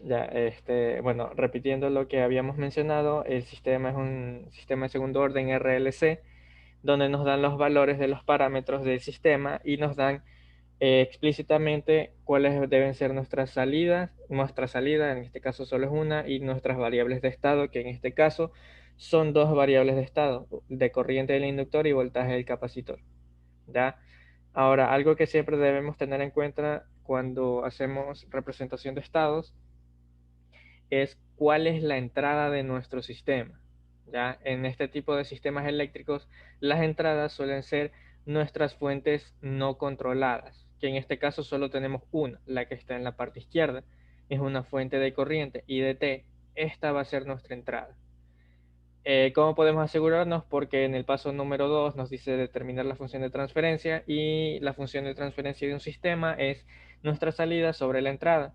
Ya, bueno, repitiendo lo que habíamos mencionado, el sistema es un sistema de segundo orden RLC, donde nos dan los valores de los parámetros del sistema y nos dan explícitamente cuáles deben ser nuestras salidas, nuestra salida, en este caso solo es una, y nuestras variables de estado, que en este caso son dos variables de estado, de corriente del inductor y voltaje del capacitor. ¿Ya? Ahora, algo que siempre debemos tener en cuenta cuando hacemos representación de estados es cuál es la entrada de nuestro sistema. ¿Ya? En este tipo de sistemas eléctricos, las entradas suelen ser nuestras fuentes no controladas, que en este caso solo tenemos una, la que está en la parte izquierda, es una fuente de corriente IDT. Esta va a ser nuestra entrada. ¿Cómo podemos asegurarnos? Porque en el paso número 2 nos dice determinar la función de transferencia y la función de transferencia de un sistema es nuestra salida sobre la entrada.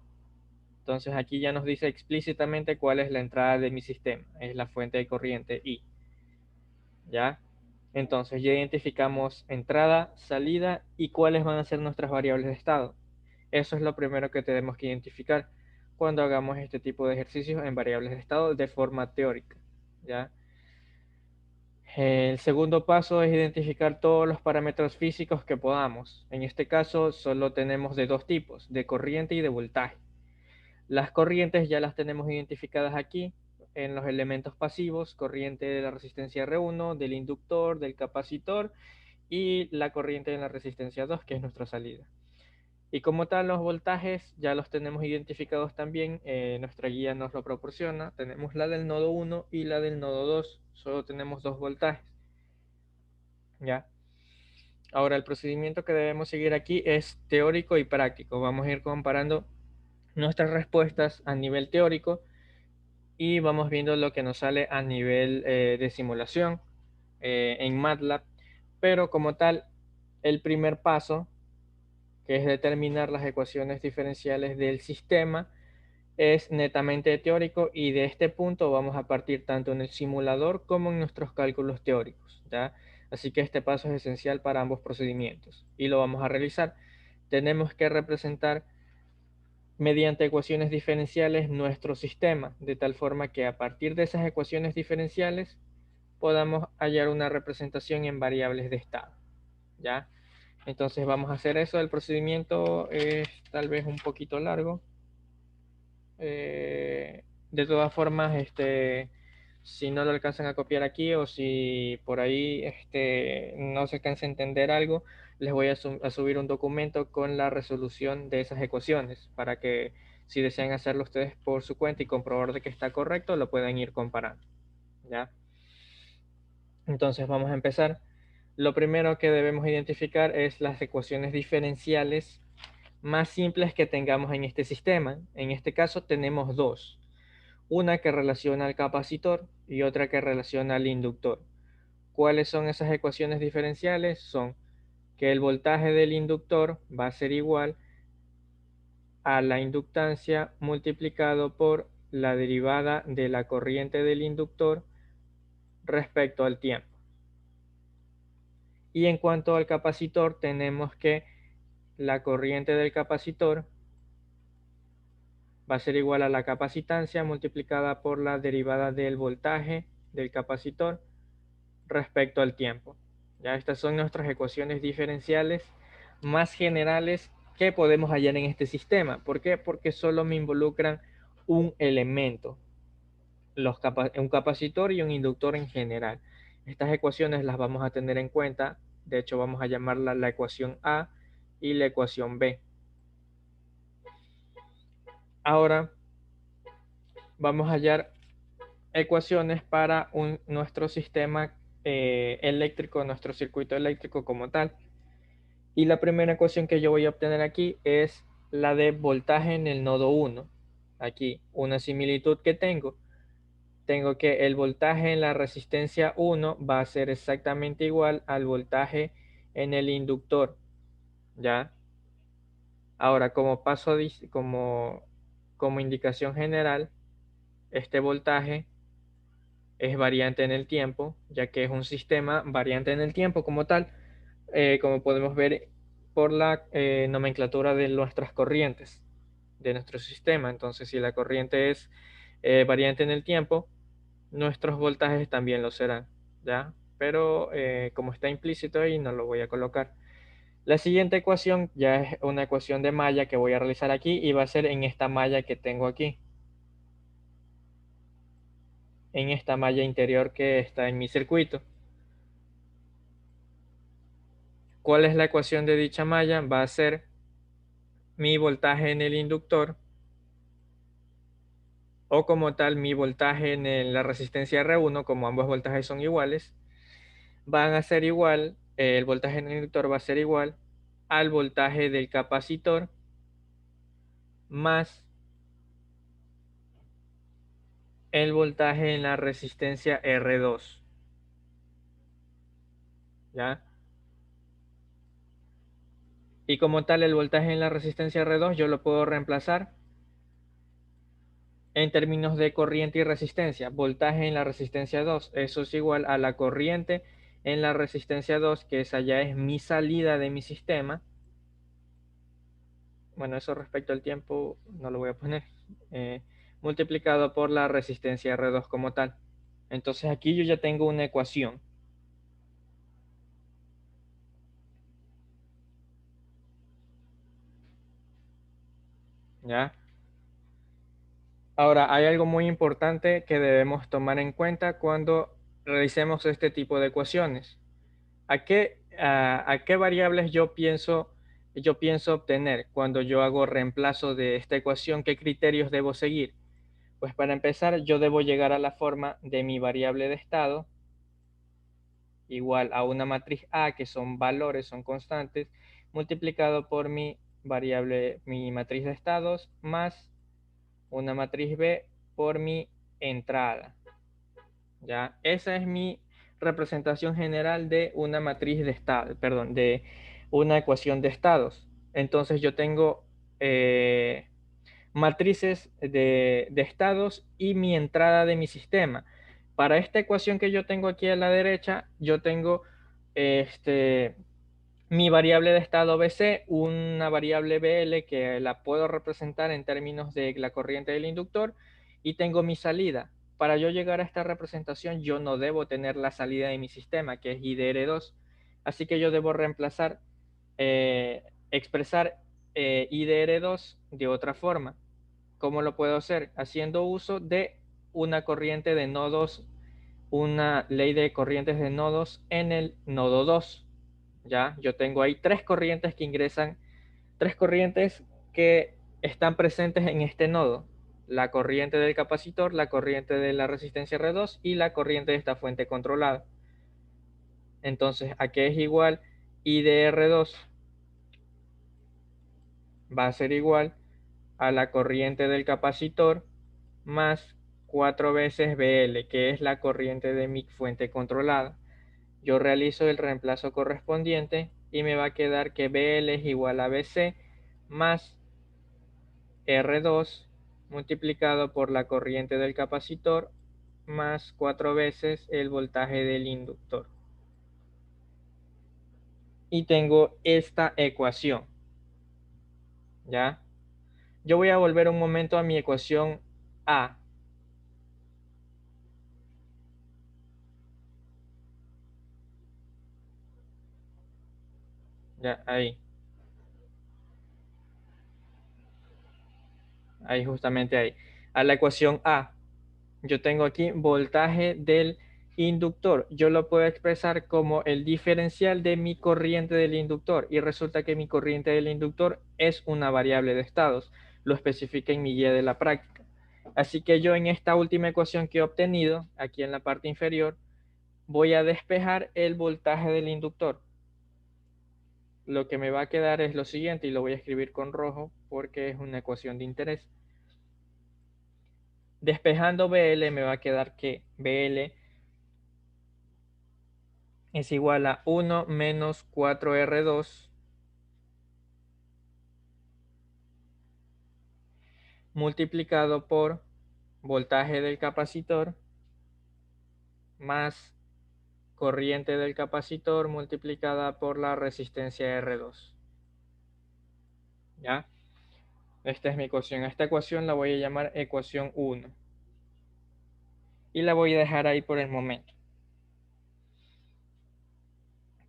Entonces aquí ya nos dice explícitamente cuál es la entrada de mi sistema, es la fuente de corriente I. ¿Ya? Entonces ya identificamos entrada, salida y cuáles van a ser nuestras variables de estado. Eso es lo primero que tenemos que identificar cuando hagamos este tipo de ejercicios en variables de estado de forma teórica. ¿Ya? El segundo paso es identificar todos los parámetros físicos que podamos. En este caso solo tenemos de dos tipos, de corriente y de voltaje. Las corrientes ya las tenemos identificadas aquí en los elementos pasivos, corriente de la resistencia R1, del inductor, del capacitor y la corriente de la resistencia 2, que es nuestra salida. Y como tal, los voltajes ya los tenemos identificados también, nuestra guía nos lo proporciona. Tenemos la del nodo 1 y la del nodo 2, solo tenemos dos voltajes. ¿Ya? Ahora, el procedimiento que debemos seguir aquí es teórico y práctico. Vamos a ir comparando nuestras respuestas a nivel teórico y vamos viendo lo que nos sale a nivel de simulación en MATLAB. Pero como tal, el primer paso, que es determinar las ecuaciones diferenciales del sistema, es netamente teórico y de este punto vamos a partir tanto en el simulador como en nuestros cálculos teóricos, ¿ya? Así que este paso es esencial para ambos procedimientos y lo vamos a realizar. Tenemos que representar mediante ecuaciones diferenciales nuestro sistema, de tal forma que a partir de esas ecuaciones diferenciales podamos hallar una representación en variables de estado, ¿ya? Entonces vamos a hacer eso. El procedimiento es tal vez un poquito largo. De todas formas, si no lo alcanzan a copiar aquí o si por ahí no se alcanza a entender algo, les voy a subir un documento con la resolución de esas ecuaciones para que si desean hacerlo ustedes por su cuenta y comprobar de que está correcto, lo pueden ir comparando. ¿Ya? Entonces vamos a empezar. Lo primero que debemos identificar es las ecuaciones diferenciales más simples que tengamos en este sistema. En este caso tenemos dos. Una que relaciona al capacitor y otra que relaciona al inductor. ¿Cuáles son esas ecuaciones diferenciales? Son que el voltaje del inductor va a ser igual a la inductancia multiplicado por la derivada de la corriente del inductor respecto al tiempo. Y en cuanto al capacitor, tenemos que la corriente del capacitor va a ser igual a la capacitancia multiplicada por la derivada del voltaje del capacitor respecto al tiempo. Ya estas son nuestras ecuaciones diferenciales más generales que podemos hallar en este sistema. ¿Por qué? Porque solo me involucran un elemento, un capacitor y un inductor en general. Estas ecuaciones las vamos a tener en cuenta. De hecho, vamos a llamarla la ecuación A y la ecuación B. Ahora vamos a hallar ecuaciones para nuestro sistema eléctrico, nuestro circuito eléctrico como tal. Y la primera ecuación que yo voy a obtener aquí es la de voltaje en el nodo 1. Aquí, una similitud que tengo que el voltaje en la resistencia 1 va a ser exactamente igual al voltaje en el inductor, ¿ya? Ahora, como indicación general, este voltaje es variante en el tiempo, ya que es un sistema variante en el tiempo como tal, como podemos ver por la nomenclatura de nuestras corrientes. de nuestro sistema. Entonces, si la corriente es variante en el tiempo, nuestros voltajes también lo serán, ¿ya? Pero como está implícito ahí, no lo voy a colocar. La siguiente ecuación ya es una ecuación de malla que voy a realizar aquí y va a ser en esta malla que tengo aquí, en esta malla interior que está en mi circuito. ¿Cuál es la ecuación de dicha malla? Va a ser mi voltaje en el inductor, o como tal mi voltaje en la resistencia R1, como ambos voltajes son iguales, van a ser igual, el voltaje en el inductor va a ser igual al voltaje del capacitor más el voltaje en la resistencia R2, ¿ya? Y como tal el voltaje en la resistencia R2 yo lo puedo reemplazar en términos de corriente y resistencia. Voltaje en la resistencia 2, eso es igual a la corriente en la resistencia 2, que esa ya es mi salida de mi sistema. Bueno, eso respecto al tiempo no lo voy a poner. Multiplicado por la resistencia R2 como tal. Entonces aquí yo ya tengo una ecuación. ¿Ya? Ahora, hay algo muy importante que debemos tomar en cuenta cuando realicemos este tipo de ecuaciones. ¿A qué variables yo pienso obtener cuando yo hago reemplazo de esta ecuación? ¿Qué criterios debo seguir? Pues para empezar, yo debo llegar a la forma de mi variable de estado igual a una matriz A, que son valores, son constantes, multiplicado por mi variable, mi matriz de estados, más una matriz B por mi entrada. ¿Ya? Esa es mi representación general de una matriz de estado, perdón, de una ecuación de estados. Entonces yo tengo matrices de estados y mi entrada de mi sistema. Para esta ecuación que yo tengo aquí a la derecha, yo tengo mi variable de estado BC, una variable BL que la puedo representar en términos de la corriente del inductor, y tengo mi salida. Para yo llegar a esta representación, yo no debo tener la salida de mi sistema, que es IDR2. Así que yo debo reemplazar, expresar IDR2 de otra forma. ¿Cómo lo puedo hacer? Haciendo uso de una corriente de nodos, una ley de corrientes de nodos en el nodo 2. ¿Ya? Yo tengo ahí tres corrientes que ingresan, tres corrientes que están presentes en este nodo. La corriente del capacitor, la corriente de la resistencia R2 y la corriente de esta fuente controlada. Entonces, ¿a qué es igual? I de R2 va a ser igual a la corriente del capacitor más 4 veces BL, que es la corriente de mi fuente controlada. Yo realizo el reemplazo correspondiente y me va a quedar que BL es igual a BC más R2 multiplicado por la corriente del capacitor más 4 veces el voltaje del inductor. Y tengo esta ecuación, ¿ya? Yo voy a volver un momento a mi ecuación A. Ya, ahí justamente ahí. A la ecuación A. Yo tengo aquí voltaje del inductor. Yo lo puedo expresar como el diferencial de mi corriente del inductor. Y resulta que mi corriente del inductor es una variable de estados. Lo especifica en mi guía de la práctica. Así que yo en esta última ecuación que he obtenido, aquí en la parte inferior, voy a despejar el voltaje del inductor. Lo que me va a quedar es lo siguiente, y lo voy a escribir con rojo porque es una ecuación de interés. Despejando BL me va a quedar que BL es igual a 1 menos 4R2 multiplicado por voltaje del capacitor más corriente del capacitor multiplicada por la resistencia R2. ¿Ya? Esta es mi ecuación. A esta ecuación la voy a llamar ecuación 1. Y la voy a dejar ahí por el momento.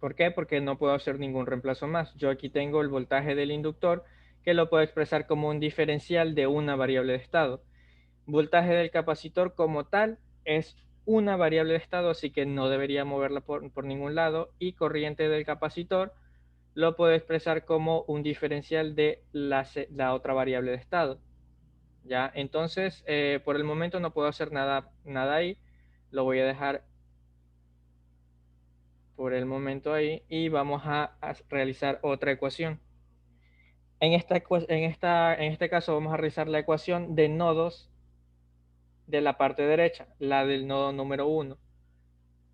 ¿Por qué? Porque no puedo hacer ningún reemplazo más. Yo aquí tengo el voltaje del inductor, que lo puedo expresar como un diferencial de una variable de estado. Voltaje del capacitor como tal es una variable de estado, así que no debería moverla por ningún lado. Y corriente del capacitor lo puedo expresar como un diferencial de la otra variable de estado. ¿Ya? Entonces, por el momento no puedo hacer nada ahí. Lo voy a dejar por el momento ahí y vamos a realizar otra ecuación. En este caso vamos a realizar la ecuación de nodos de la parte derecha, la del nodo número 1.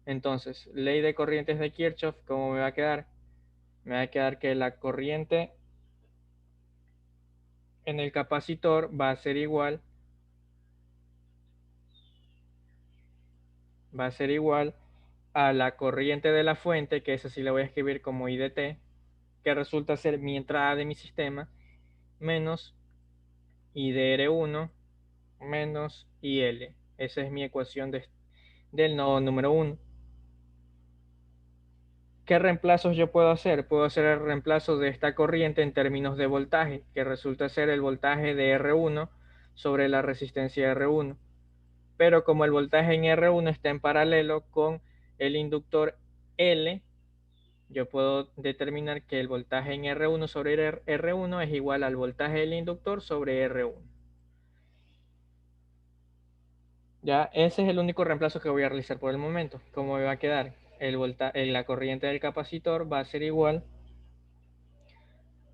Entonces, ley de corrientes de Kirchhoff, ¿cómo me va a quedar? Me va a quedar que la corriente en el capacitor va a ser igual a la corriente de la fuente, que esa sí la voy a escribir como I de t, que resulta ser mi entrada de mi sistema, menos I de R1 menos IL. Esa es mi ecuación del nodo número 1. ¿Qué reemplazos yo puedo hacer? Puedo hacer el reemplazo de esta corriente en términos de voltaje, que resulta ser el voltaje de R1 sobre la resistencia R1. Pero como el voltaje en R1 está en paralelo con el inductor L, yo puedo determinar que el voltaje en R1 sobre R1 es igual al voltaje del inductor sobre R1. Ya, ese es el único reemplazo que voy a realizar por el momento. ¿Cómo me va a quedar? La corriente del capacitor va a ser igual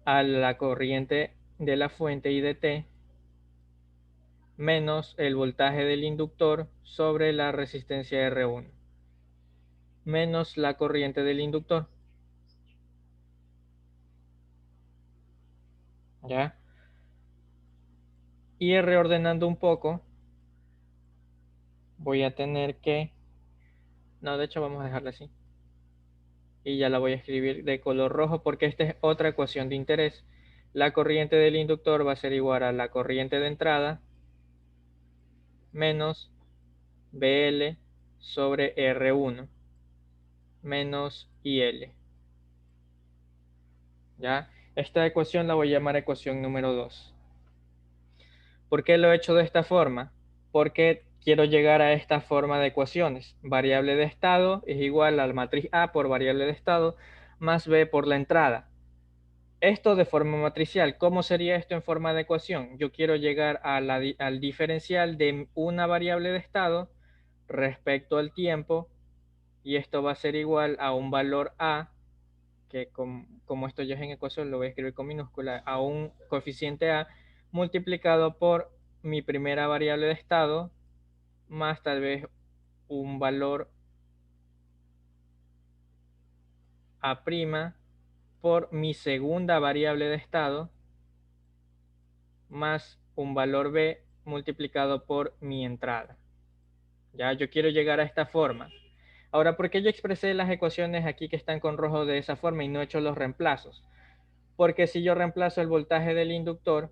a la corriente de la fuente I de t menos el voltaje del inductor sobre la resistencia R1 menos la corriente del inductor. ¿Ya? Y reordenando un poco, voy a tener que... No, de hecho vamos a dejarla así. Y ya la voy a escribir de color rojo porque esta es otra ecuación de interés. La corriente del inductor va a ser igual a la corriente de entrada menos BL sobre R1 menos IL. ¿Ya? Esta ecuación la voy a llamar ecuación número 2. ¿Por qué lo he hecho de esta forma? Porque quiero llegar a esta forma de ecuaciones. Variable de estado es igual a la matriz A por variable de estado más B por la entrada. Esto de forma matricial. ¿Cómo sería esto en forma de ecuación? Yo quiero llegar al diferencial de una variable de estado respecto al tiempo y esto va a ser igual a un valor A, que como esto ya es en ecuación lo voy a escribir con minúscula, a un coeficiente A multiplicado por mi primera variable de estado más tal vez un valor A' por mi segunda variable de estado más un valor B multiplicado por mi entrada. Ya, yo quiero llegar a esta forma. Ahora, ¿por qué yo expresé las ecuaciones aquí que están con rojo de esa forma y no he hecho los reemplazos? Porque si yo reemplazo el voltaje del inductor,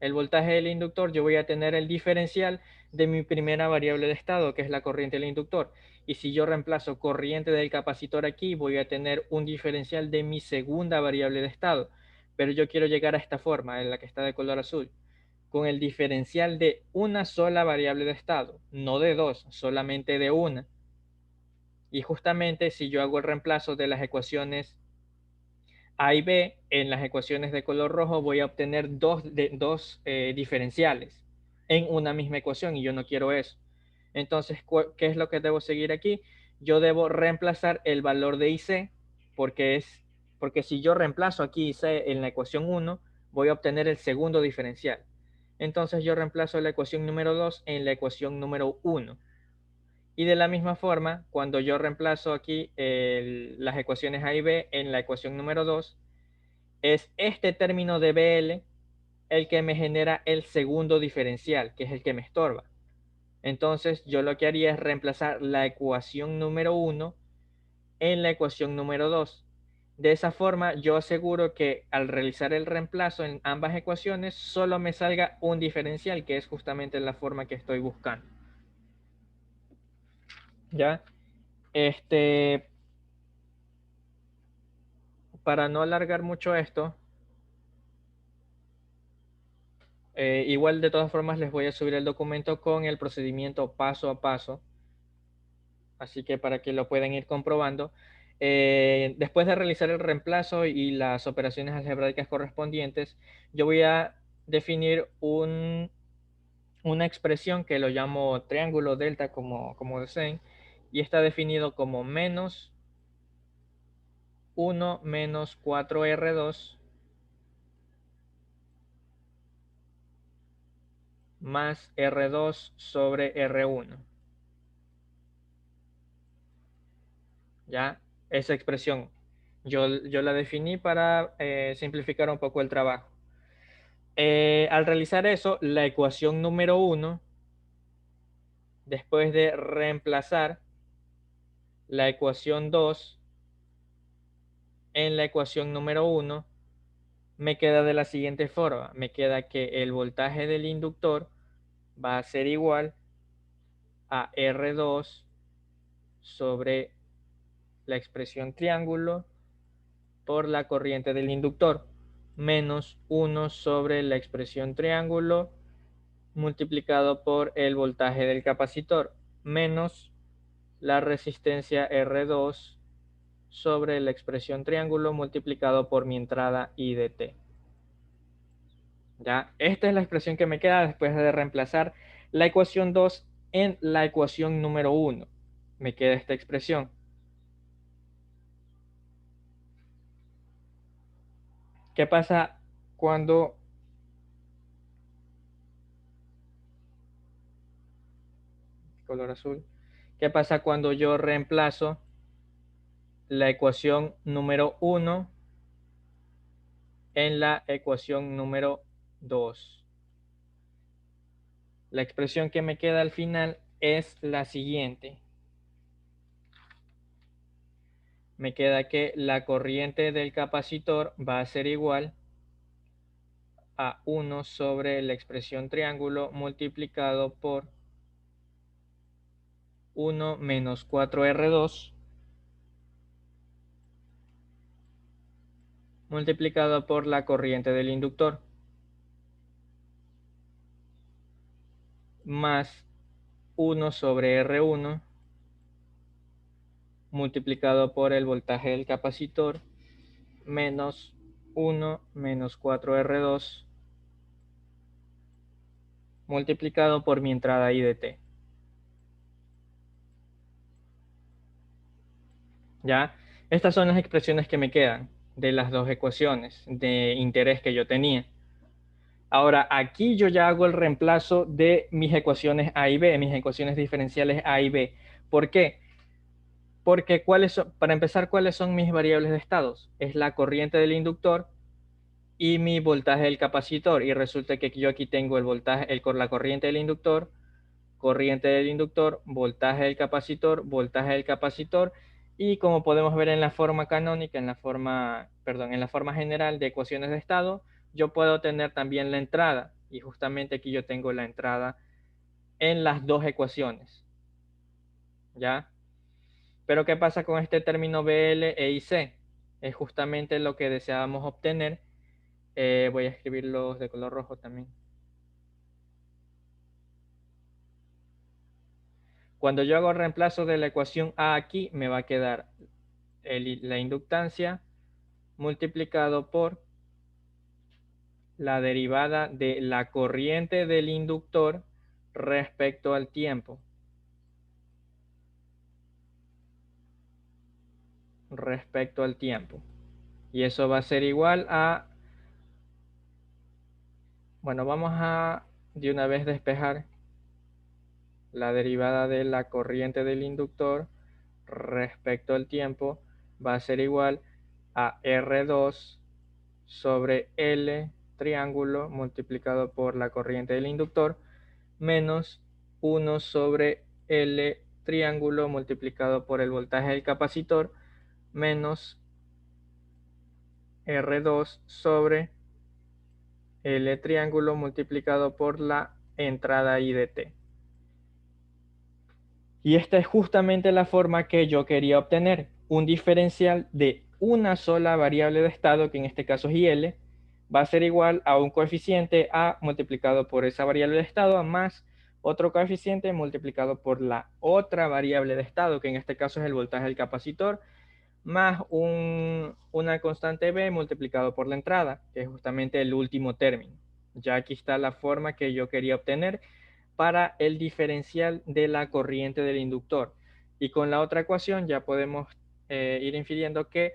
yo voy a tener el diferencial de mi primera variable de estado, que es la corriente del inductor. Y si yo reemplazo corriente del capacitor aquí, voy a tener un diferencial de mi segunda variable de estado. Pero yo quiero llegar a esta forma, en la que está de color azul, con el diferencial de una sola variable de estado, no de dos, solamente de una. Y justamente si yo hago el reemplazo de las ecuaciones A y B en las ecuaciones de color rojo, voy a obtener dos diferenciales en una misma ecuación y yo no quiero eso. Entonces, ¿qué es lo que debo seguir aquí? Yo debo reemplazar el valor de IC porque si yo reemplazo aquí IC en la ecuación 1, voy a obtener el segundo diferencial. Entonces yo reemplazo la ecuación número 2 en la ecuación número 1. Y de la misma forma, cuando yo reemplazo aquí las ecuaciones A y B en la ecuación número 2, es este término de BL el que me genera el segundo diferencial, que es el que me estorba. Entonces, yo lo que haría es reemplazar la ecuación número 1 en la ecuación número 2. De esa forma, yo aseguro que al realizar el reemplazo en ambas ecuaciones, solo me salga un diferencial, que es justamente la forma que estoy buscando. ¿Ya? Para no alargar mucho esto, igual de todas formas les voy a subir el documento con el procedimiento paso a paso, así que para que lo puedan ir comprobando. Después de realizar el reemplazo y las operaciones algebraicas correspondientes, yo voy a definir una expresión que lo llamo triángulo delta, como deseen, y está definido como menos 1 menos 4R2 más R2 sobre R1. ¿Ya? Esa expresión yo la definí para simplificar un poco el trabajo. Al realizar eso, la ecuación número 1, después de reemplazar la ecuación 2 en la ecuación número 1, me queda de la siguiente forma. Me queda que el voltaje del inductor va a ser igual a R2 sobre la expresión triángulo por la corriente del inductor, menos 1 sobre la expresión triángulo multiplicado por el voltaje del capacitor, menos la resistencia R2 sobre la expresión triángulo multiplicado por mi entrada I de T. ¿Ya? Esta es la expresión que me queda después de reemplazar la ecuación 2 en la ecuación número 1. Me queda esta expresión. ¿Qué pasa cuando color azul? ¿Qué pasa cuando yo reemplazo la ecuación número 1 en la ecuación número 2? La expresión que me queda al final es la siguiente. Me queda que la corriente del capacitor va a ser igual a 1 sobre la expresión triángulo multiplicado por 1 menos 4R2 multiplicado por la corriente del inductor más 1 sobre R1 multiplicado por el voltaje del capacitor menos 1 menos 4R2 multiplicado por mi entrada I de T. ¿Ya? Estas son las expresiones que me quedan de las dos ecuaciones de interés que yo tenía. Ahora, aquí yo ya hago el reemplazo de mis ecuaciones A y B, mis ecuaciones diferenciales A y B. ¿Por qué? Porque para empezar, ¿cuáles son mis variables de estados? Es la corriente del inductor y mi voltaje del capacitor. Y resulta que yo aquí tengo el voltaje, la corriente del inductor, voltaje del capacitor, voltaje del capacitor. Y como podemos ver en la forma canónica, en la forma general de ecuaciones de estado, yo puedo tener también la entrada. Y justamente aquí yo tengo la entrada en las dos ecuaciones. ¿Ya? Pero ¿qué pasa con este término BL e IC? Es justamente lo que deseábamos obtener. Voy a escribirlos de color rojo también. Cuando yo hago el reemplazo de la ecuación A aquí, me va a quedar la inductancia multiplicado por la derivada de la corriente del inductor respecto al tiempo. Respecto al tiempo. Y eso va a ser igual a... Bueno, vamos a de una vez despejar la derivada de la corriente del inductor respecto al tiempo va a ser igual a R2 sobre L triángulo multiplicado por la corriente del inductor menos 1 sobre L triángulo multiplicado por el voltaje del capacitor menos R2 sobre L triángulo multiplicado por la entrada I de T. Y esta es justamente la forma que yo quería obtener. Un diferencial de una sola variable de estado, que en este caso es IL, va a ser igual a un coeficiente A multiplicado por esa variable de estado más otro coeficiente multiplicado por la otra variable de estado, que en este caso es el voltaje del capacitor, más una constante B multiplicado por la entrada, que es justamente el último término. Ya aquí está la forma que yo quería obtener para el diferencial de la corriente del inductor. Y con la otra ecuación ya podemos ir infiriendo que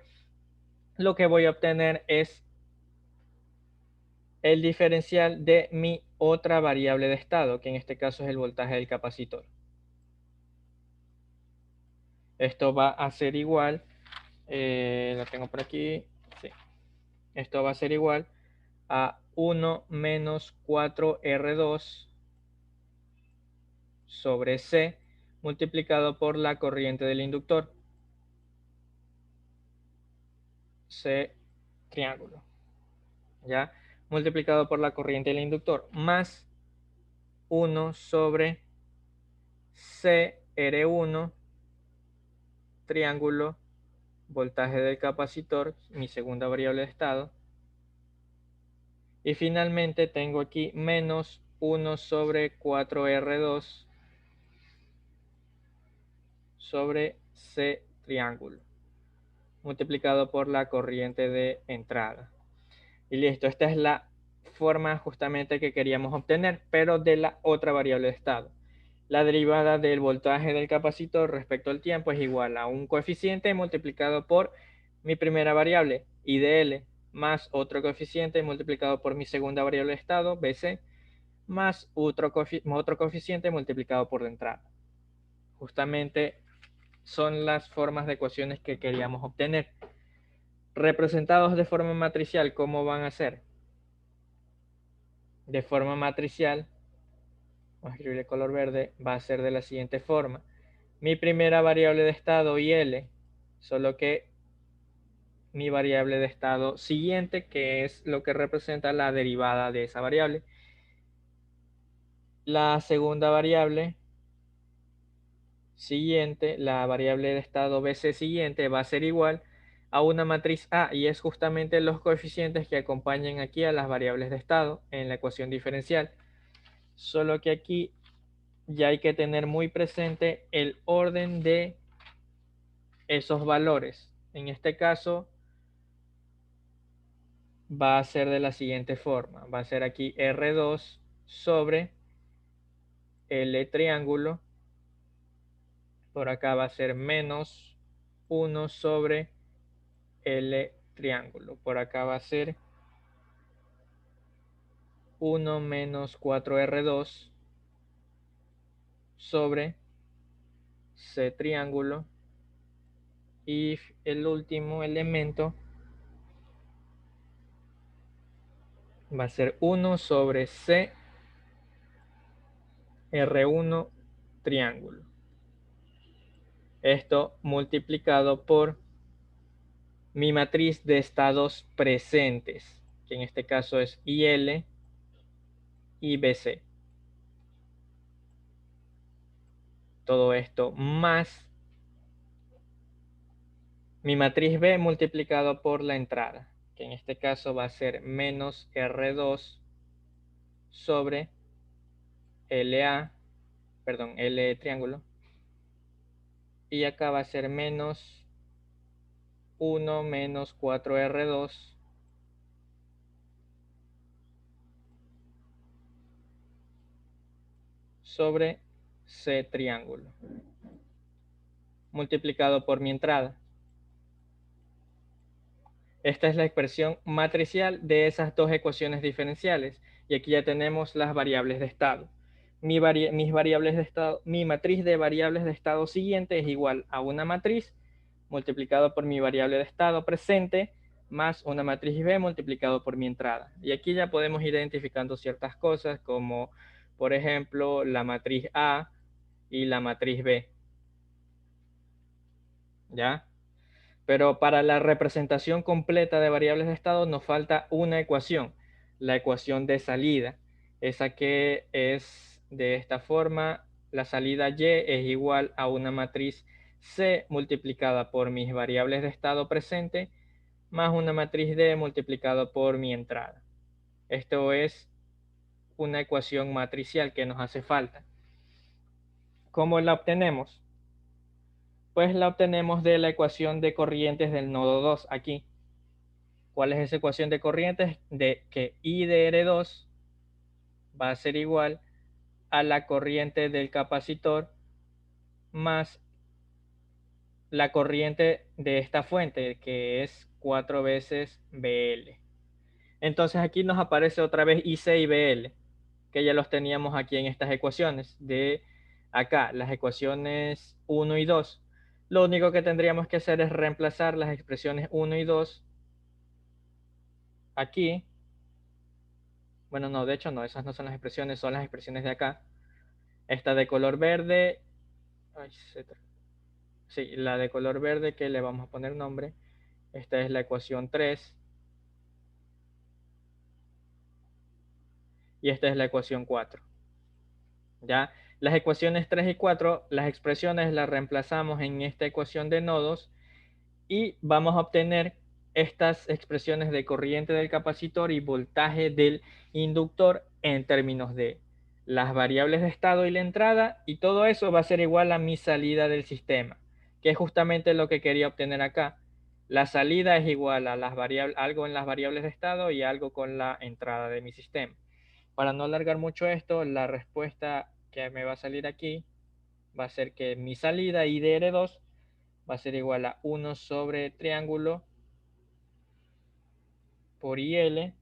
lo que voy a obtener es el diferencial de mi otra variable de estado, que en este caso es el voltaje del capacitor. Esto va a ser igual, lo tengo por aquí, sí. Esto va a ser igual a 1 menos 4R2 sobre C multiplicado por la corriente del inductor, C triángulo, ¿ya? Multiplicado por la corriente del inductor, más 1 sobre CR1 triángulo, voltaje del capacitor, mi segunda variable de estado. Y finalmente tengo aquí menos 1 sobre 4R2 sobre C triángulo, multiplicado por la corriente de entrada. Y listo, esta es la forma justamente que queríamos obtener, pero de la otra variable de estado. La derivada del voltaje del capacitor respecto al tiempo es igual a un coeficiente multiplicado por mi primera variable, IDL, más otro coeficiente multiplicado por mi segunda variable de estado, BC, más otro coeficiente multiplicado por la entrada. Justamente son las formas de ecuaciones que queríamos obtener. Representados de forma matricial, ¿cómo van a ser? De forma matricial, vamos a escribir de color verde, va a ser de la siguiente forma. Mi primera variable de estado IL, solo que mi variable de estado siguiente, que es lo que representa la derivada de esa variable. La segunda variable siguiente, la variable de estado BC siguiente, va a ser igual a una matriz A, y es justamente los coeficientes que acompañan aquí a las variables de estado en la ecuación diferencial. Solo que aquí ya hay que tener muy presente el orden de esos valores. En este caso va a ser de la siguiente forma. Va a ser aquí R2 sobre L triángulo. Por acá va a ser menos 1 sobre L triángulo. Por acá va a ser 1 menos 4R2 sobre C triángulo. Y el último elemento va a ser 1 sobre C R1 triángulo. Esto multiplicado por mi matriz de estados presentes, que en este caso es IL y BC. Todo esto más mi matriz B multiplicado por la entrada, que en este caso va a ser menos R2 sobre LA, perdón, L triángulo. Y acá va a ser menos 1 menos 4R2 sobre C triángulo, multiplicado por mi entrada. Esta es la expresión matricial de esas dos ecuaciones diferenciales. Y aquí ya tenemos las variables de estado. Mis variables de estado, mi matriz de variables de estado siguiente es igual a una matriz multiplicado por mi variable de estado presente más una matriz B multiplicado por mi entrada. Y aquí ya podemos ir identificando ciertas cosas como, por ejemplo, la matriz A y la matriz B. ¿Ya? Pero para la representación completa de variables de estado nos falta una ecuación, la ecuación de salida. Esa que es de esta forma, la salida y es igual a una matriz C multiplicada por mis variables de estado presente más una matriz D multiplicado por mi entrada. Esto es una ecuación matricial que nos hace falta. ¿Cómo la obtenemos? Pues la obtenemos de la ecuación de corrientes del nodo 2 aquí. ¿Cuál es esa ecuación de corrientes? De que I de R2 va a ser igual a la corriente del capacitor más la corriente de esta fuente, que es 4 veces BL. Entonces aquí nos aparece otra vez IC y BL, que ya los teníamos aquí en estas ecuaciones de acá, las ecuaciones 1 y 2. Lo único que tendríamos que hacer es reemplazar las expresiones 1 y 2 aquí. Bueno, no, de hecho no, esas no son las expresiones, son las expresiones de acá. Esta de color verde, ay, sí, la de color verde que le vamos a poner nombre. Esta es la ecuación 3 y esta es la ecuación 4. ¿Ya? Las ecuaciones 3 y 4, las expresiones las reemplazamos en esta ecuación de nodos y vamos a obtener estas expresiones de corriente del capacitor y voltaje del inductor en términos de las variables de estado y la entrada, y todo eso va a ser igual a mi salida del sistema, que es justamente lo que quería obtener acá. La salida es igual a las variables, algo en las variables de estado y algo con la entrada de mi sistema. Para no alargar mucho esto, la respuesta que me va a salir aquí va a ser que mi salida IDR2 va a ser igual a 1 sobre triángulo por IL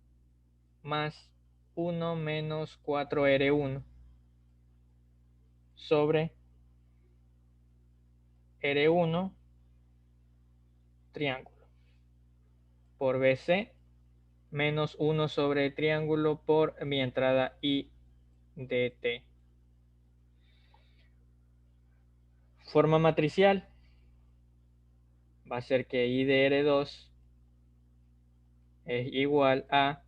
más 1 menos 4R1 sobre R1 triángulo por BC menos 1 sobre triángulo por mi entrada IDT. Forma matricial va a ser que IDR2 es igual a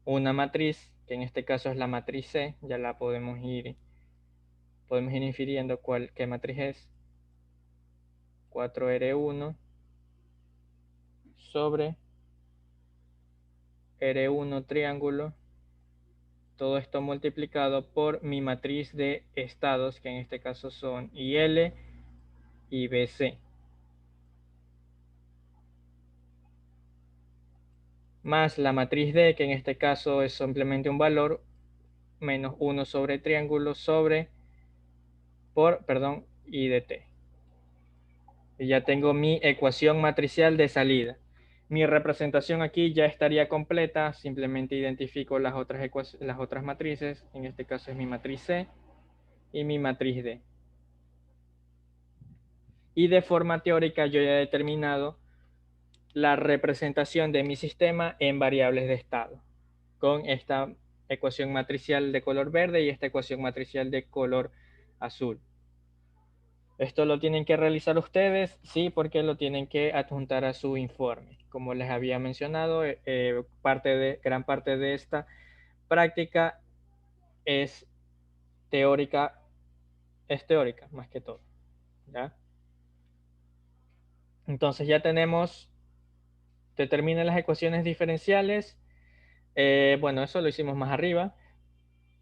una matriz, que en este caso es la matriz C, ya la podemos ir infiriendo qué matriz es. 4R1 sobre R1 triángulo, todo esto multiplicado por mi matriz de estados, que en este caso son IL y BC, más la matriz D, que en este caso es simplemente un valor, menos 1 sobre triángulo sobre, perdón, IDT. Y ya tengo mi ecuación matricial de salida. Mi representación aquí ya estaría completa, simplemente identifico las otras matrices, en este caso es mi matriz C y mi matriz D. Y de forma teórica yo ya he determinado la representación de mi sistema en variables de estado, con esta ecuación matricial de color verde y esta ecuación matricial de color azul. Esto lo tienen que realizar ustedes, sí, porque lo tienen que adjuntar a su informe. Como les había mencionado, gran parte de esta práctica es teórica, más que todo. ¿Ya? Entonces ya tenemos, determina las ecuaciones diferenciales. Bueno, eso lo hicimos más arriba.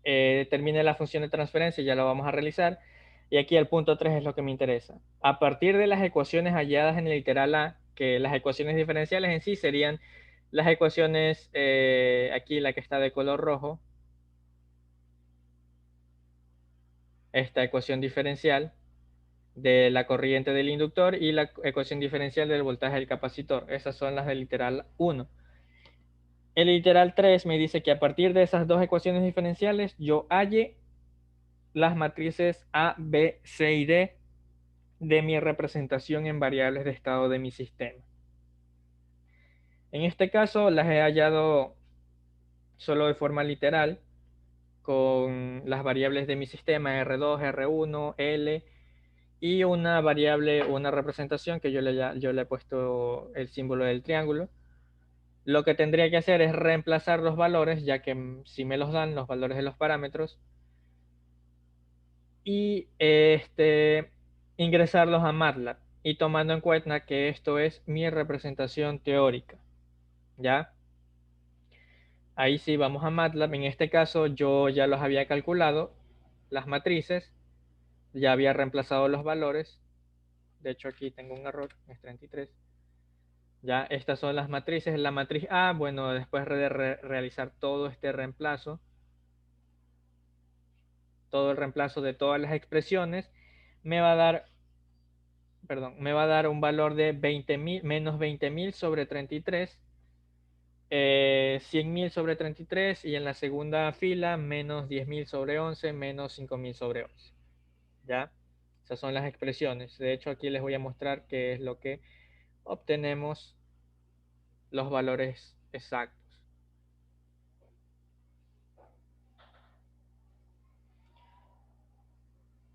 Determine la función de transferencia, ya lo vamos a realizar. Y aquí el punto 3 es lo que me interesa. A partir de las ecuaciones halladas en el literal A, que las ecuaciones diferenciales en sí serían las ecuaciones, aquí la que está de color rojo, esta ecuación diferencial de la corriente del inductor y la ecuación diferencial del voltaje del capacitor. Esas son las del literal 1. El literal 3 me dice que a partir de esas dos ecuaciones diferenciales yo halle las matrices A, B, C y D de mi representación en variables de estado de mi sistema. En este caso las he hallado solo de forma literal con las variables de mi sistema R2, R1, L y una variable, una representación que yo le he puesto el símbolo del triángulo. Lo que tendría que hacer es reemplazar los valores, ya que si me los dan los valores de los parámetros, y ingresarlos a MATLAB, y tomando en cuenta que esto es mi representación teórica, ¿ya? Ahí sí vamos a MATLAB. En este caso yo ya los había calculado, las matrices, ya había reemplazado los valores. De hecho aquí tengo un error, es 33. Ya, estas son las matrices. La matriz A, bueno, después de realizar todo este reemplazo, todo el reemplazo de todas las expresiones, me va a dar, perdón, me va a dar un valor de 20.000, menos 20.000 sobre 33, 100.000 sobre 33, y en la segunda fila menos 10.000 sobre 11, menos 5.000 sobre 11. ¿Ya? Esas son las expresiones. De hecho, aquí les voy a mostrar qué es lo que obtenemos los valores exactos.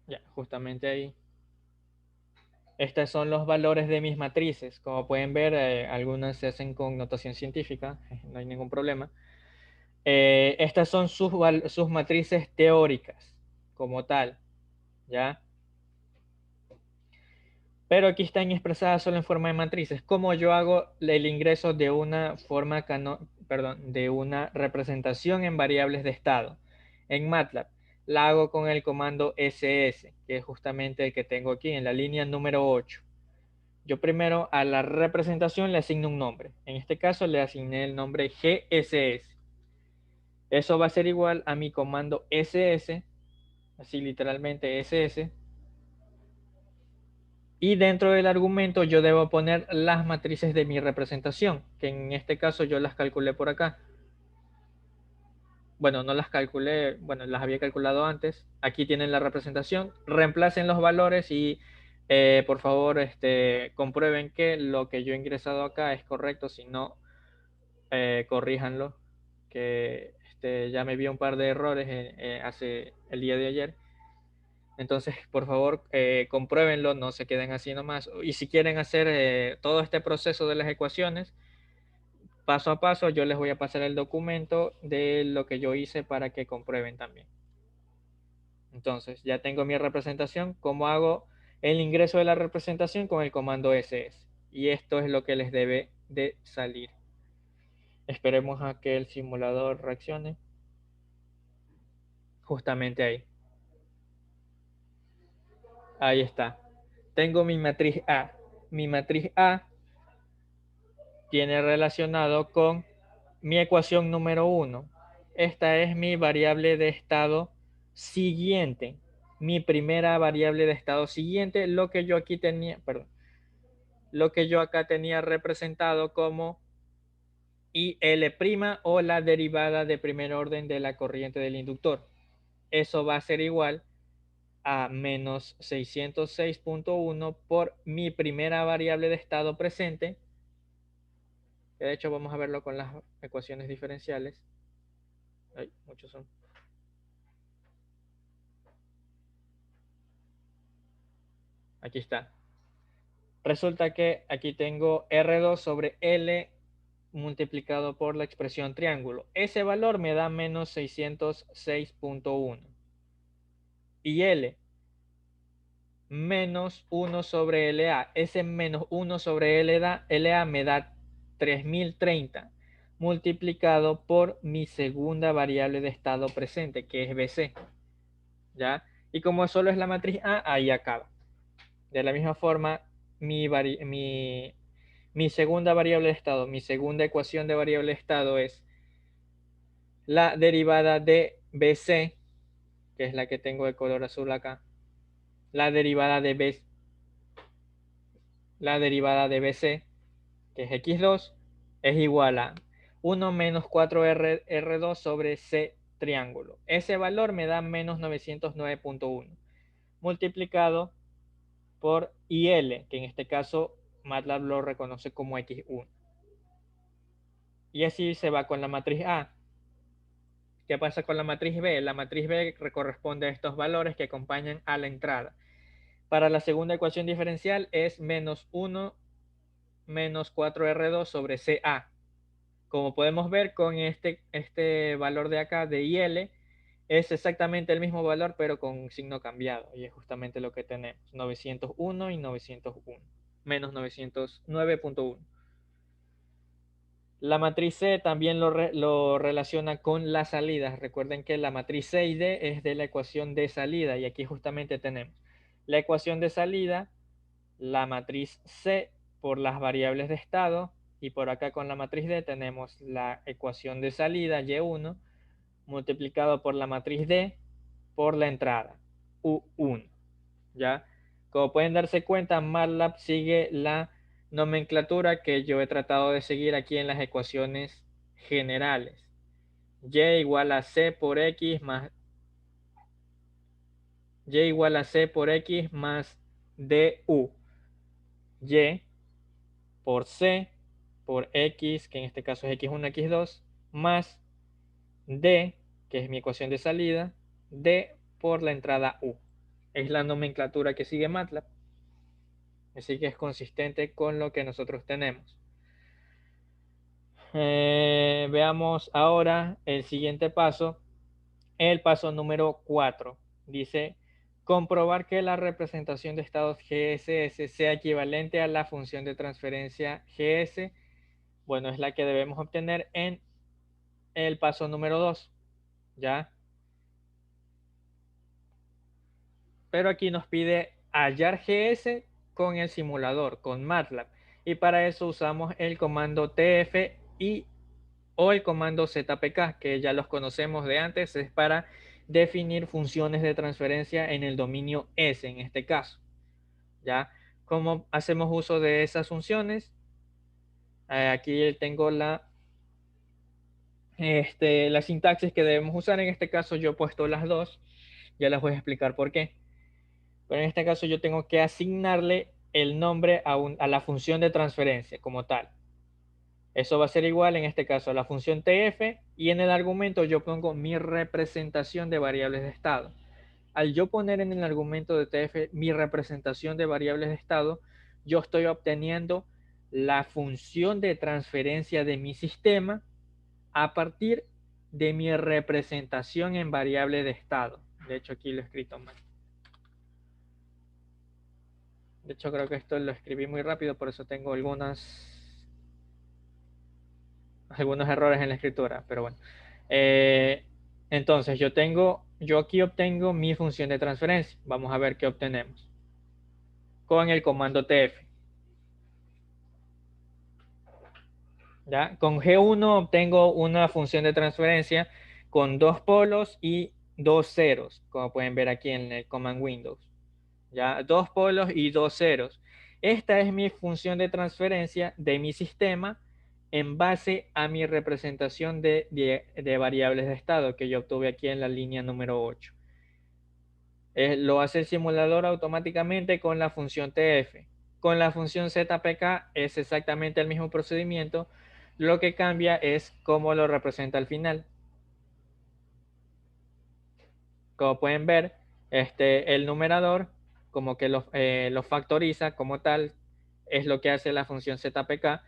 Ya, justamente ahí. Estos son los valores de mis matrices. Como pueden ver, algunas se hacen con notación científica, no hay ningún problema. Estas son sus matrices teóricas, como tal, ¿ya? Pero aquí están expresadas solo en forma de matrices. Como yo hago el ingreso de una forma, perdón, de una representación en variables de estado en MATLAB, la hago con el comando ss, que es justamente el que tengo aquí en la línea número 8. Yo primero a la representación le asigno un nombre. En este caso le asigné el nombre GSS. Eso va a ser igual a mi comando ss, así literalmente ss. Y dentro del argumento yo debo poner las matrices de mi representación, que en este caso yo las calculé por acá. Bueno, no las calculé, bueno, las había calculado antes. Aquí tienen la representación. Reemplacen los valores y por favor comprueben que lo que yo he ingresado acá es correcto. Si no, corríjanlo, que ya me vi un par de errores hace el día de ayer. Entonces, por favor, compruébenlo, no se queden así nomás. Y si quieren hacer todo este proceso de las ecuaciones, paso a paso, yo les voy a pasar el documento de lo que yo hice para que comprueben también. Entonces, ya tengo mi representación. ¿Cómo hago el ingreso de la representación? Con el comando ss. Y esto es lo que les debe de salir. Esperemos a que el simulador reaccione. Justamente ahí. Ahí está. Tengo mi matriz A. Mi matriz A tiene relacionado con mi ecuación número 1. Esta es mi variable de estado siguiente. Mi primera variable de estado siguiente, lo que yo aquí tenía, perdón, lo que yo acá tenía representado como IL' o la derivada de primer orden de la corriente del inductor. Eso va a ser igual a menos 606.1 por mi primera variable de estado presente, que de hecho vamos a verlo con las ecuaciones diferenciales. Ay, muchos son. Aquí está. Resulta que aquí tengo R2 sobre L multiplicado por la expresión triángulo. Ese valor me da menos 606.1. Y L menos 1 sobre LA. Ese menos 1 sobre LA me da 3030 multiplicado por mi segunda variable de estado presente, que es BC. ¿Ya? Y como solo es la matriz A, ahí acaba. De la misma forma, mi segunda variable de estado, mi segunda ecuación de variable de estado es la derivada de BC, que es la que tengo de color azul acá. La derivada de BC, que es x2, es igual a 1 menos 4R2 sobre C triángulo. Ese valor me da menos 909.1 multiplicado por IL, que en este caso MATLAB lo reconoce como X1. Y así se va con la matriz A. ¿Qué pasa con la matriz B? La matriz B corresponde a estos valores que acompañan a la entrada. Para la segunda ecuación diferencial es menos 1 menos 4R2 sobre CA. Como podemos ver con este valor de acá de IL, es exactamente el mismo valor, pero con signo cambiado. Y es justamente lo que tenemos. 901 y 901. Menos 909.1. La matriz C también lo relaciona con las salidas. Recuerden que la matriz C y D es de la ecuación de salida. Y aquí justamente tenemos la ecuación de salida, la matriz C por las variables de estado. Y por acá con la matriz D tenemos la ecuación de salida, Y1, multiplicado por la matriz D por la entrada, U1. ¿Ya? Como pueden darse cuenta, MATLAB sigue la nomenclatura que yo he tratado de seguir aquí en las ecuaciones generales. Y igual a C por X más Y igual a C por X más DU. Y por C por X, que en este caso es X1, X2, más D, que es mi ecuación de salida, D por la entrada U. Es la nomenclatura que sigue MATLAB. Así que es consistente con lo que nosotros tenemos. Veamos ahora el siguiente paso, el paso número 4. Dice, comprobar que la representación de estados GSS sea equivalente a la función de transferencia GS. Bueno, es la que debemos obtener en el paso número 2. ¿Ya? Pero aquí nos pide hallar GS con el simulador, con MATLAB. Y para eso usamos el comando TF o el comando ZPK, que ya los conocemos de antes, es para definir funciones de transferencia en el dominio S, en este caso. ¿Ya? ¿Cómo hacemos uso de esas funciones? Aquí tengo la sintaxis que debemos usar. En este caso yo he puesto las dos. Ya les voy a explicar por qué. Pero en este caso yo tengo que asignarle el nombre a la función de transferencia como tal. Eso va a ser igual en este caso a la función TF y en el argumento yo pongo mi representación de variables de estado. Al yo poner en el argumento de TF mi representación de variables de estado, yo estoy obteniendo la función de transferencia de mi sistema a partir de mi representación en variable de estado. De hecho, aquí lo he escrito mal. De hecho, creo que esto lo escribí muy rápido, por eso tengo algunos errores en la escritura, pero bueno. Entonces, yo aquí obtengo mi función de transferencia. Vamos a ver qué obtenemos con el comando TF. ¿Ya? Con G1 obtengo una función de transferencia con dos polos y dos ceros, como pueden ver aquí en el Command Windows. ¿Ya? Dos polos y dos ceros. Esta es mi función de transferencia de mi sistema en base a mi representación de variables de estado que yo obtuve aquí en la línea número 8. Lo hace el simulador automáticamente con la función TF. Con la función ZPK es exactamente el mismo procedimiento. Lo que cambia es cómo lo representa al final. Como pueden ver, el numerador como que lo factoriza como tal, es lo que hace la función ZPK.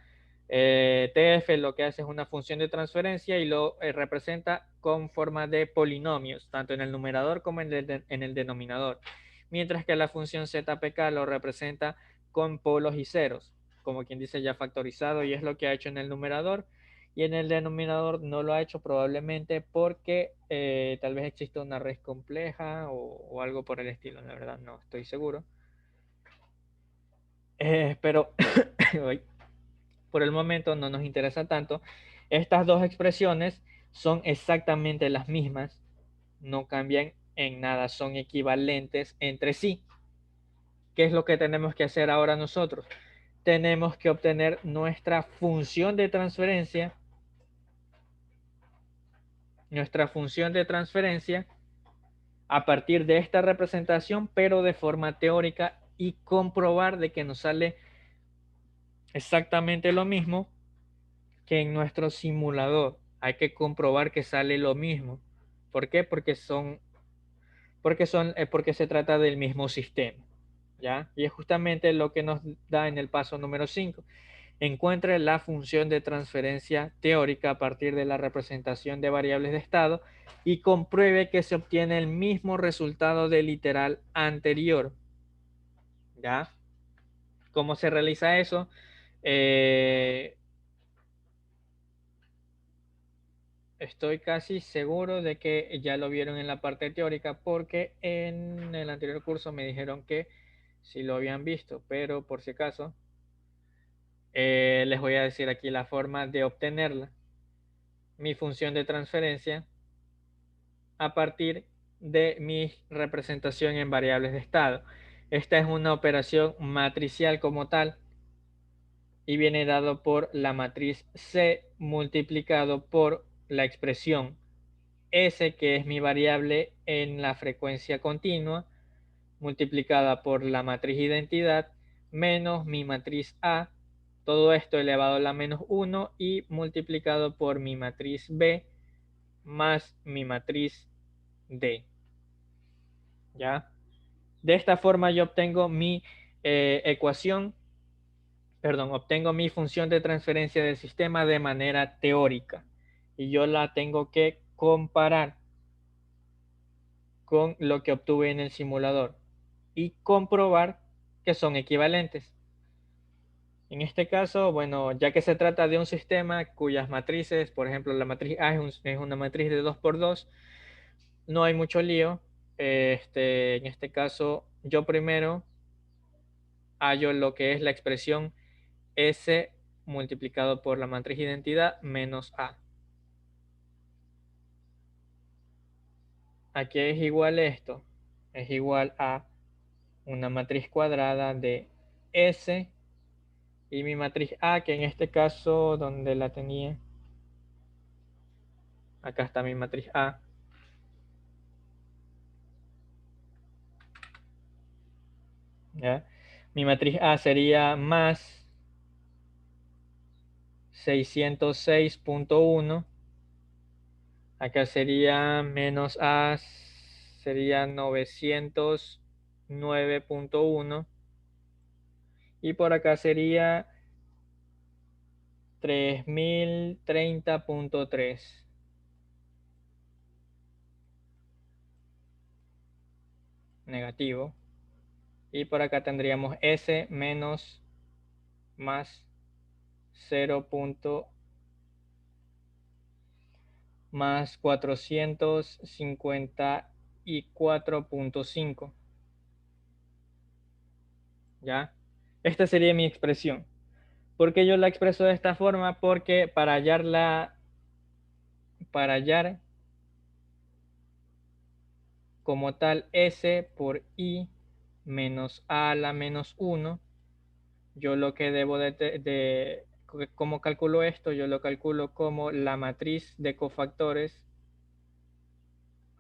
TF lo que hace es una función de transferencia y lo representa con forma de polinomios, tanto en el numerador como en el denominador. Mientras que la función ZPK lo representa con polos y ceros, como quien dice ya factorizado, y es lo que ha hecho en el numerador. Y en el denominador no lo ha hecho probablemente porque tal vez existe una red compleja o algo por el estilo, la verdad no estoy seguro. Pero por el momento no nos interesa tanto. Estas dos expresiones son exactamente las mismas, no cambian en nada, son equivalentes entre sí. ¿Qué es lo que tenemos que hacer ahora nosotros? Tenemos que obtener nuestra función de transferencia a partir de esta representación, pero de forma teórica y comprobar de que nos sale exactamente lo mismo que en nuestro simulador. Hay que comprobar que sale lo mismo. ¿Por qué? Porque se trata del mismo sistema. ¿ya? Y es justamente lo que nos da en el paso número 5. Encuentre la función de transferencia teórica a partir de la representación de variables de estado y compruebe que se obtiene el mismo resultado del literal anterior, ¿ya? ¿Cómo se realiza eso? Estoy casi seguro de que ya lo vieron en la parte teórica porque en el anterior curso me dijeron que sí lo habían visto, pero por si acaso les voy a decir aquí la forma de obtenerla. Mi función de transferencia a partir de mi representación en variables de estado. Esta es una operación matricial como tal y viene dado por la matriz C multiplicado por la expresión S, que es mi variable en la frecuencia continua, multiplicada por la matriz identidad, menos mi matriz A, todo esto elevado a la menos 1 y multiplicado por mi matriz B más mi matriz D. ¿Ya? De esta forma yo obtengo mi obtengo mi función de transferencia del sistema de manera teórica y yo la tengo que comparar con lo que obtuve en el simulador y comprobar que son equivalentes. En este caso, bueno, ya que se trata de un sistema cuyas matrices, por ejemplo, la matriz A es una matriz de 2 por 2, no hay mucho lío. En este caso, yo primero hallo lo que es la expresión S multiplicado por la matriz identidad menos A. ¿A qué es igual esto? Es igual a una matriz cuadrada de S y mi matriz A, que en este caso, donde la tenía, acá está mi matriz A, ¿ya? Mi matriz A sería más 606.1, acá sería menos A, sería 909.1 y por acá sería 3030.3 negativo. Y por acá tendríamos S menos más 0. Más 454.5. ¿Ya? Esta sería mi expresión. ¿Por qué yo la expreso de esta forma? Porque para hallar como tal S por I menos A a la menos 1, yo lo que debo ¿cómo calculo esto? Yo lo calculo como la matriz de cofactores,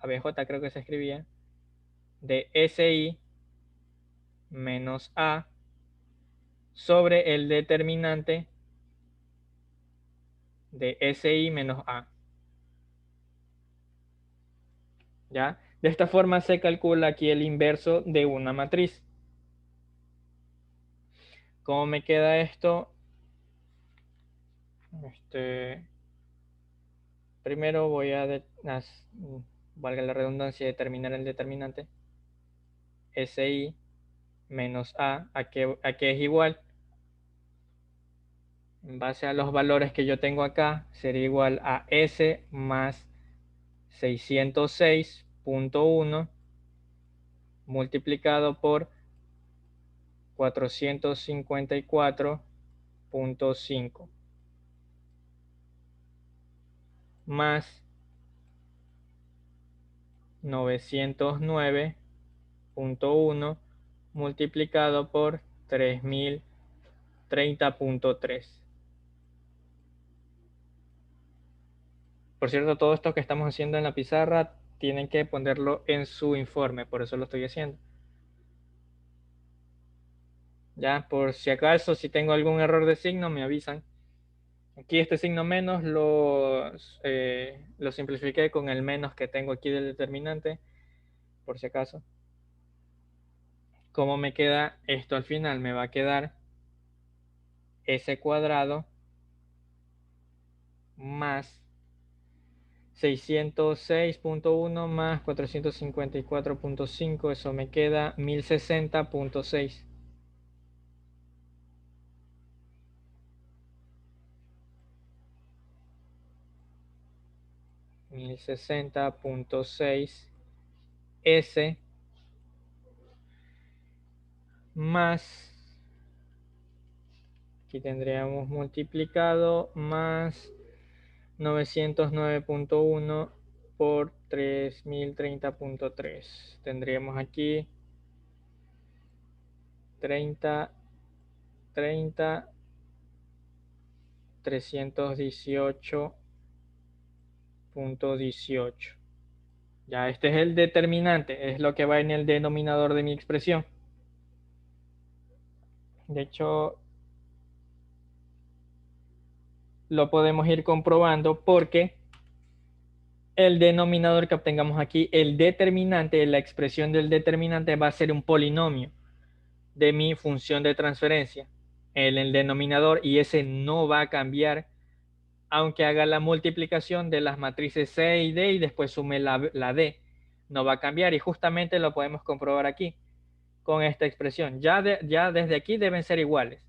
ABJ creo que se escribía, de SI menos A sobre el determinante de SI menos A. ¿Ya? De esta forma se calcula aquí el inverso de una matriz. ¿Cómo me queda esto? Primero voy valga la redundancia, determinar el determinante. SI menos A qué es igual. En base a los valores que yo tengo acá, sería igual a S más 606.1 multiplicado por 454.5 más 909.1 multiplicado por 3030.3. Por cierto, todo esto que estamos haciendo en la pizarra tienen que ponerlo en su informe, por eso lo estoy haciendo. Ya, por si acaso, si tengo algún error de signo, me avisan. Aquí este signo menos lo simplifiqué con el menos que tengo aquí del determinante, por si acaso. ¿Cómo me queda esto al final? Me va a quedar S cuadrado más 606.1 más 454.5, eso me queda 1060.6. 1060.6 S más, aquí tendríamos multiplicado, más 909.1 por 3030.3. Tendríamos aquí 30, 30, 318.18. Ya este es el determinante, es lo que va en el denominador de mi expresión. De hecho, lo podemos ir comprobando porque el denominador que obtengamos aquí, el determinante, la expresión del determinante va a ser un polinomio de mi función de transferencia en el denominador, y ese no va a cambiar aunque haga la multiplicación de las matrices C y D y después sume la D. No va a cambiar, y justamente lo podemos comprobar aquí con esta expresión. Ya desde aquí deben ser iguales.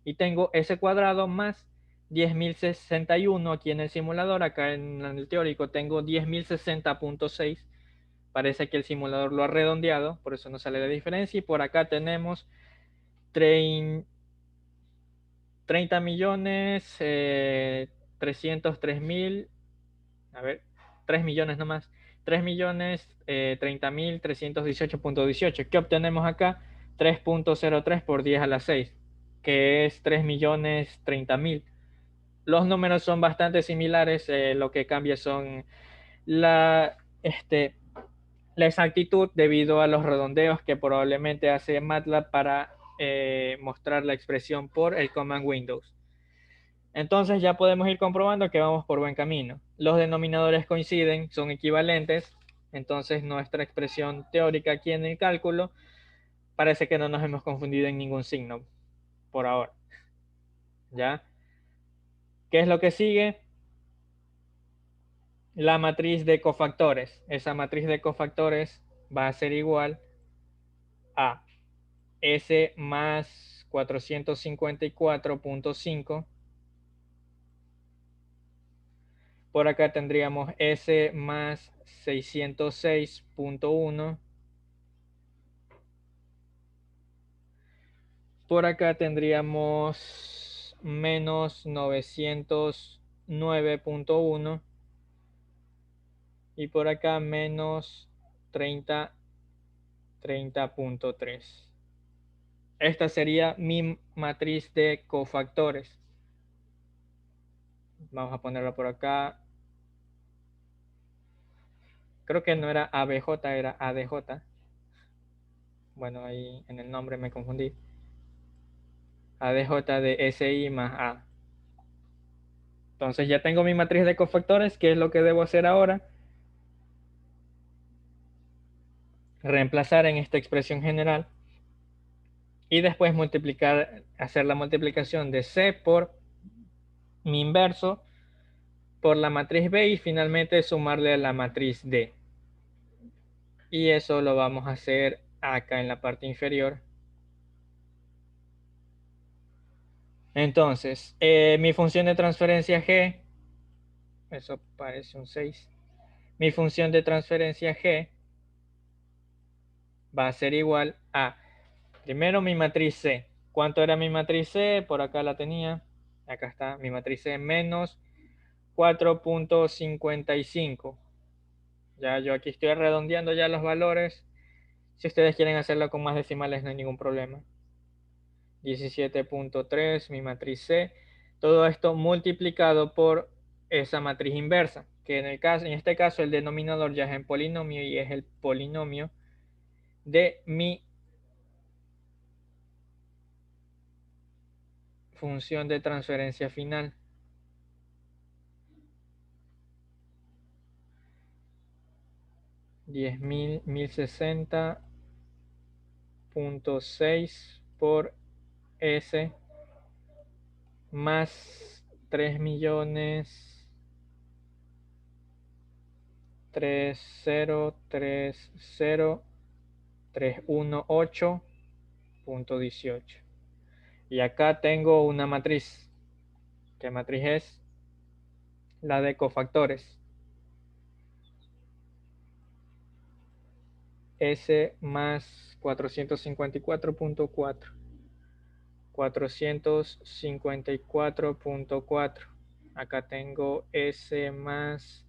Y tengo S cuadrado más 10.061 aquí en el simulador. Acá en el teórico tengo 10.060.6. Parece que el simulador lo ha redondeado, por eso no sale la diferencia. Y por acá tenemos 30 millones 303.000, a ver, 3 millones nomás, 3 millones 30.318.18. ¿Qué obtenemos acá? 3.03 por 10 a la 6, que es 3 millones 30.000. Los números son bastante similares, lo que cambia son la, este, la exactitud debido a los redondeos que probablemente hace MATLAB para mostrar la expresión por el command Windows. Entonces ya podemos ir comprobando que vamos por buen camino. Los denominadores coinciden, son equivalentes, entonces nuestra expresión teórica aquí en el cálculo parece que no nos hemos confundido en ningún signo por ahora. ¿Ya? ¿Qué es lo que sigue? La matriz de cofactores. Esa matriz de cofactores va a ser igual a S más 454.5. Por acá tendríamos S más 606.1. Por acá tendríamos menos 909.1. Y por acá menos 30.3. Esta sería mi matriz de cofactores. Vamos a ponerla por acá. Creo que no era ABJ, era ADJ. Bueno, ahí en el nombre me confundí. ADJ de SI más A. Entonces ya tengo mi matriz de cofactores. ¿Qué es lo que debo hacer ahora? Reemplazar en esta expresión general y después multiplicar, hacer la multiplicación de C por mi inverso por la matriz B y finalmente sumarle a la matriz D. Y eso lo vamos a hacer acá en la parte inferior. Entonces, mi función de transferencia G, eso parece un 6. Mi función de transferencia G va a ser igual a, primero mi matriz C. ¿Cuánto era mi matriz C? Por acá la tenía. Acá está mi matriz C, menos 4.55. Ya yo aquí estoy redondeando ya los valores. Si ustedes quieren hacerlo con más decimales no hay ningún problema. 17.3, mi matriz C. Todo esto multiplicado por esa matriz inversa, que en este caso el denominador ya es en polinomio y es el polinomio de mi función de transferencia final. 10.060 6 por S más 3.030.318.18. Y acá tengo una matriz. ¿Qué matriz es? La de cofactores. S más 454.4. 454.4. Acá tengo S más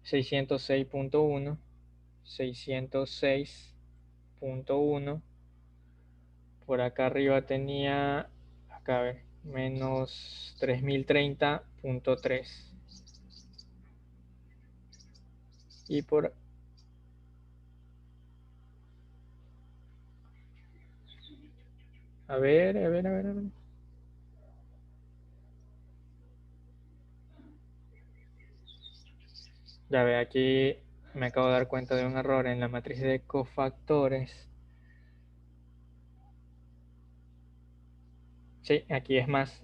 606.1. 606.1. Por acá arriba tenía, acá a ver, menos 3030.3. Y por, a ver, a ver, a ver, a ver. Ya ve, aquí me acabo de dar cuenta de un error en la matriz de cofactores. Sí, aquí es más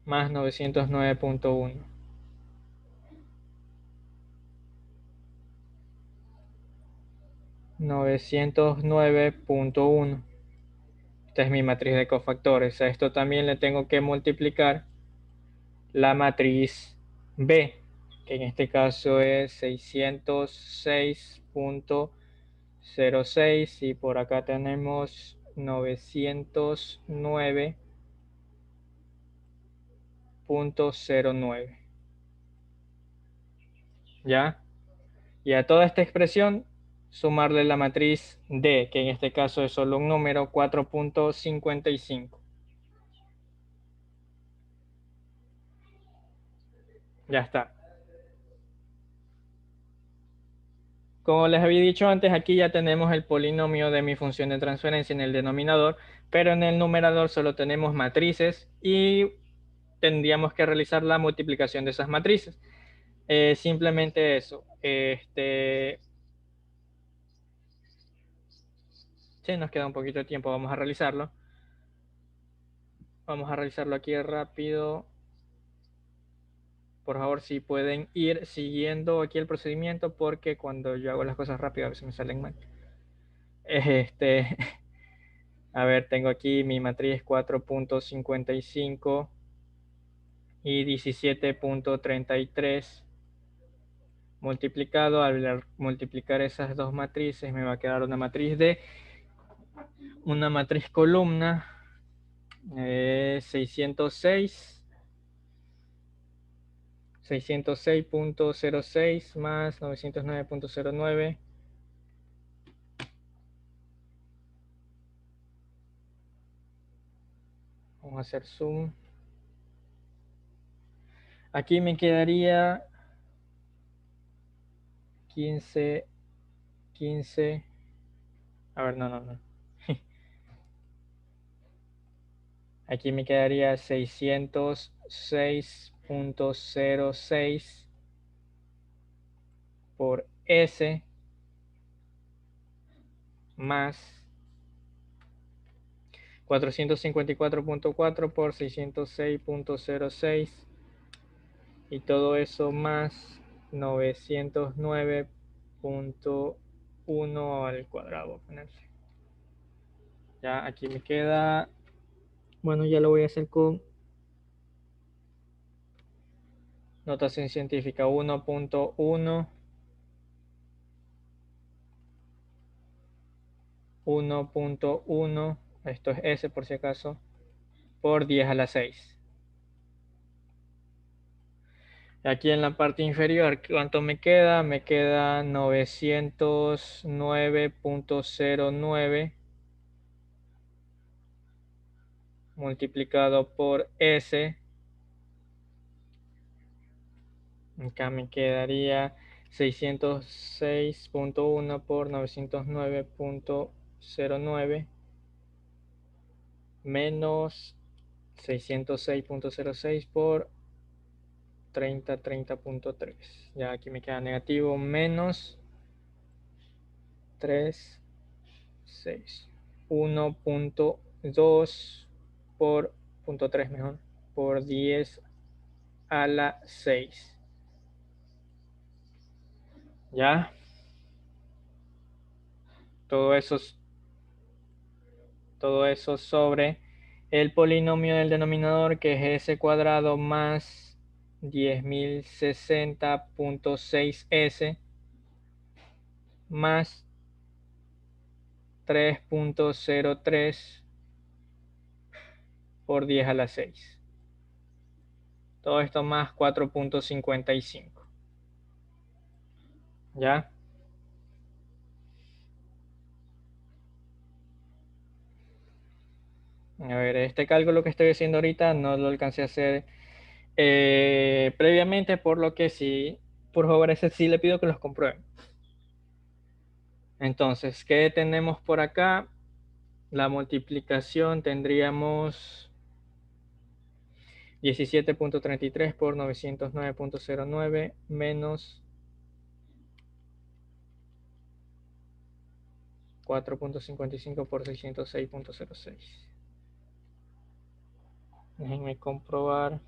909.1. 909.1. Esta es mi matriz de cofactores. A esto también le tengo que multiplicar la matriz B, que en este caso es 606.06 y por acá tenemos 909.09. ¿Ya? Y a toda esta expresión sumarle la matriz D, que en este caso es solo un número, 4.55. Ya está. Como les había dicho antes, aquí ya tenemos el polinomio de mi función de transferencia en el denominador, pero en el numerador solo tenemos matrices y tendríamos que realizar la multiplicación de esas matrices. Simplemente eso. Sí, nos queda un poquito de tiempo, vamos a realizarlo. Vamos a realizarlo aquí rápido. Por favor, si pueden ir siguiendo aquí el procedimiento, porque cuando yo hago las cosas rápido a veces me salen mal. Este, a ver, tengo aquí mi matriz 4.55 y 17.33 multiplicado. Al multiplicar esas dos matrices me va a quedar una matriz columna, 606.06 más 909.09. Vamos a hacer zoom. Aquí me quedaría 15. A ver, no. Aquí me quedaría 606.06 por S más 454.4 por 606.06 y todo eso más 909.1 al cuadrado. Ya aquí me queda, bueno, ya lo voy a hacer con notación científica 1.1, 1.1, esto es S por si acaso, por 10 a la 6. Aquí en la parte inferior, ¿cuánto me queda? Me queda 909.09 multiplicado por S. Acá me quedaría 606.1 por 909.09 menos 606.06 por 30.3. Ya aquí me queda negativo menos 3, 6. 1.2 por 0.3 mejor, por 10 a la 6. ¿Ya? Todo eso, todo eso sobre el polinomio del denominador, que es s cuadrado más 10.060.6s más 3.03 por 10 a la 6. Todo esto más 4.55. ¿Ya? A ver, este cálculo que estoy haciendo ahorita no lo alcancé a hacer previamente, por lo que sí, por favor, ese sí le pido que los comprueben. Entonces, ¿qué tenemos por acá? La multiplicación tendríamos 17.33 por 909.09 menos 4.55 por 606.06. Déjenme comprobar.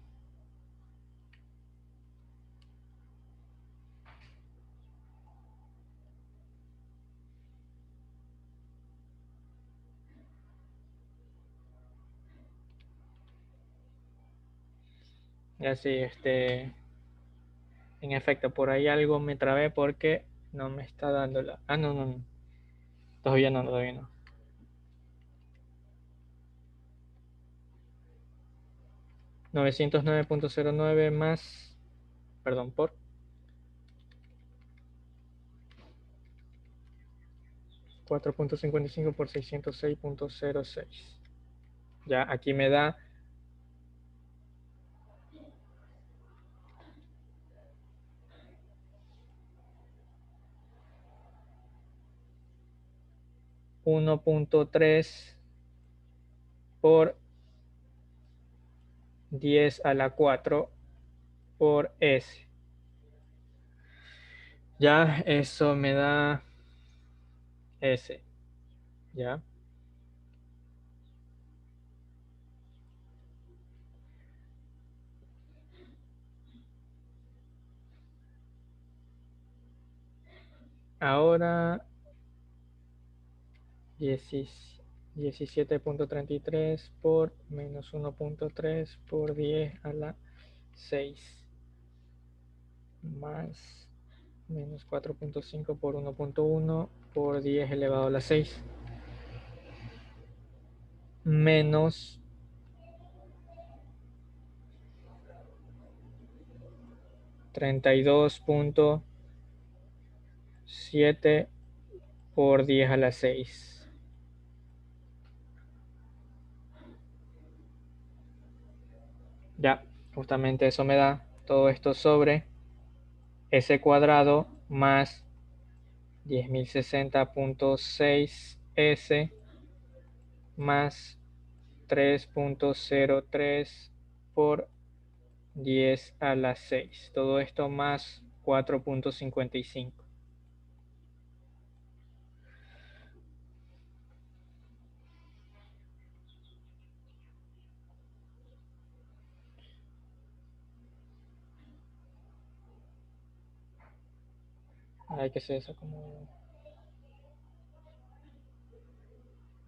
Ya sí, en efecto, por ahí algo me trabé porque no me está dando la... Ah, no, no, no. Todavía no, todavía no. 909.09 más, perdón, por 4.55 por 606.06. Ya, aquí me da 1.3 por 10 a la 4 por S. Ya, eso me da S. Ya. Ahora 17.33 por menos 1.3 por 10 a la 6 más menos 4.5 por 1.1 por 10 elevado a la 6 menos 32.7 por 10 a la 6. Ya, justamente eso me da todo esto sobre s cuadrado más 10.060.6s más 3.03 por 10 a la 6. Todo esto más 4.55. Hay que hacer eso como...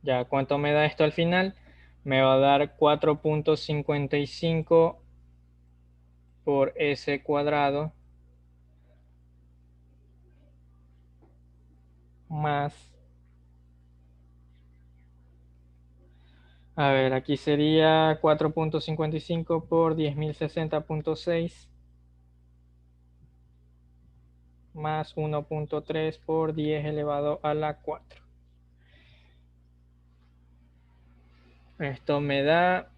Ya, ¿cuánto me da esto al final? Me va a dar 4.55 por s cuadrado más... A ver, aquí sería 4.55 por 10.060.6 más 1.3 por 10 elevado a la 4. Esto me da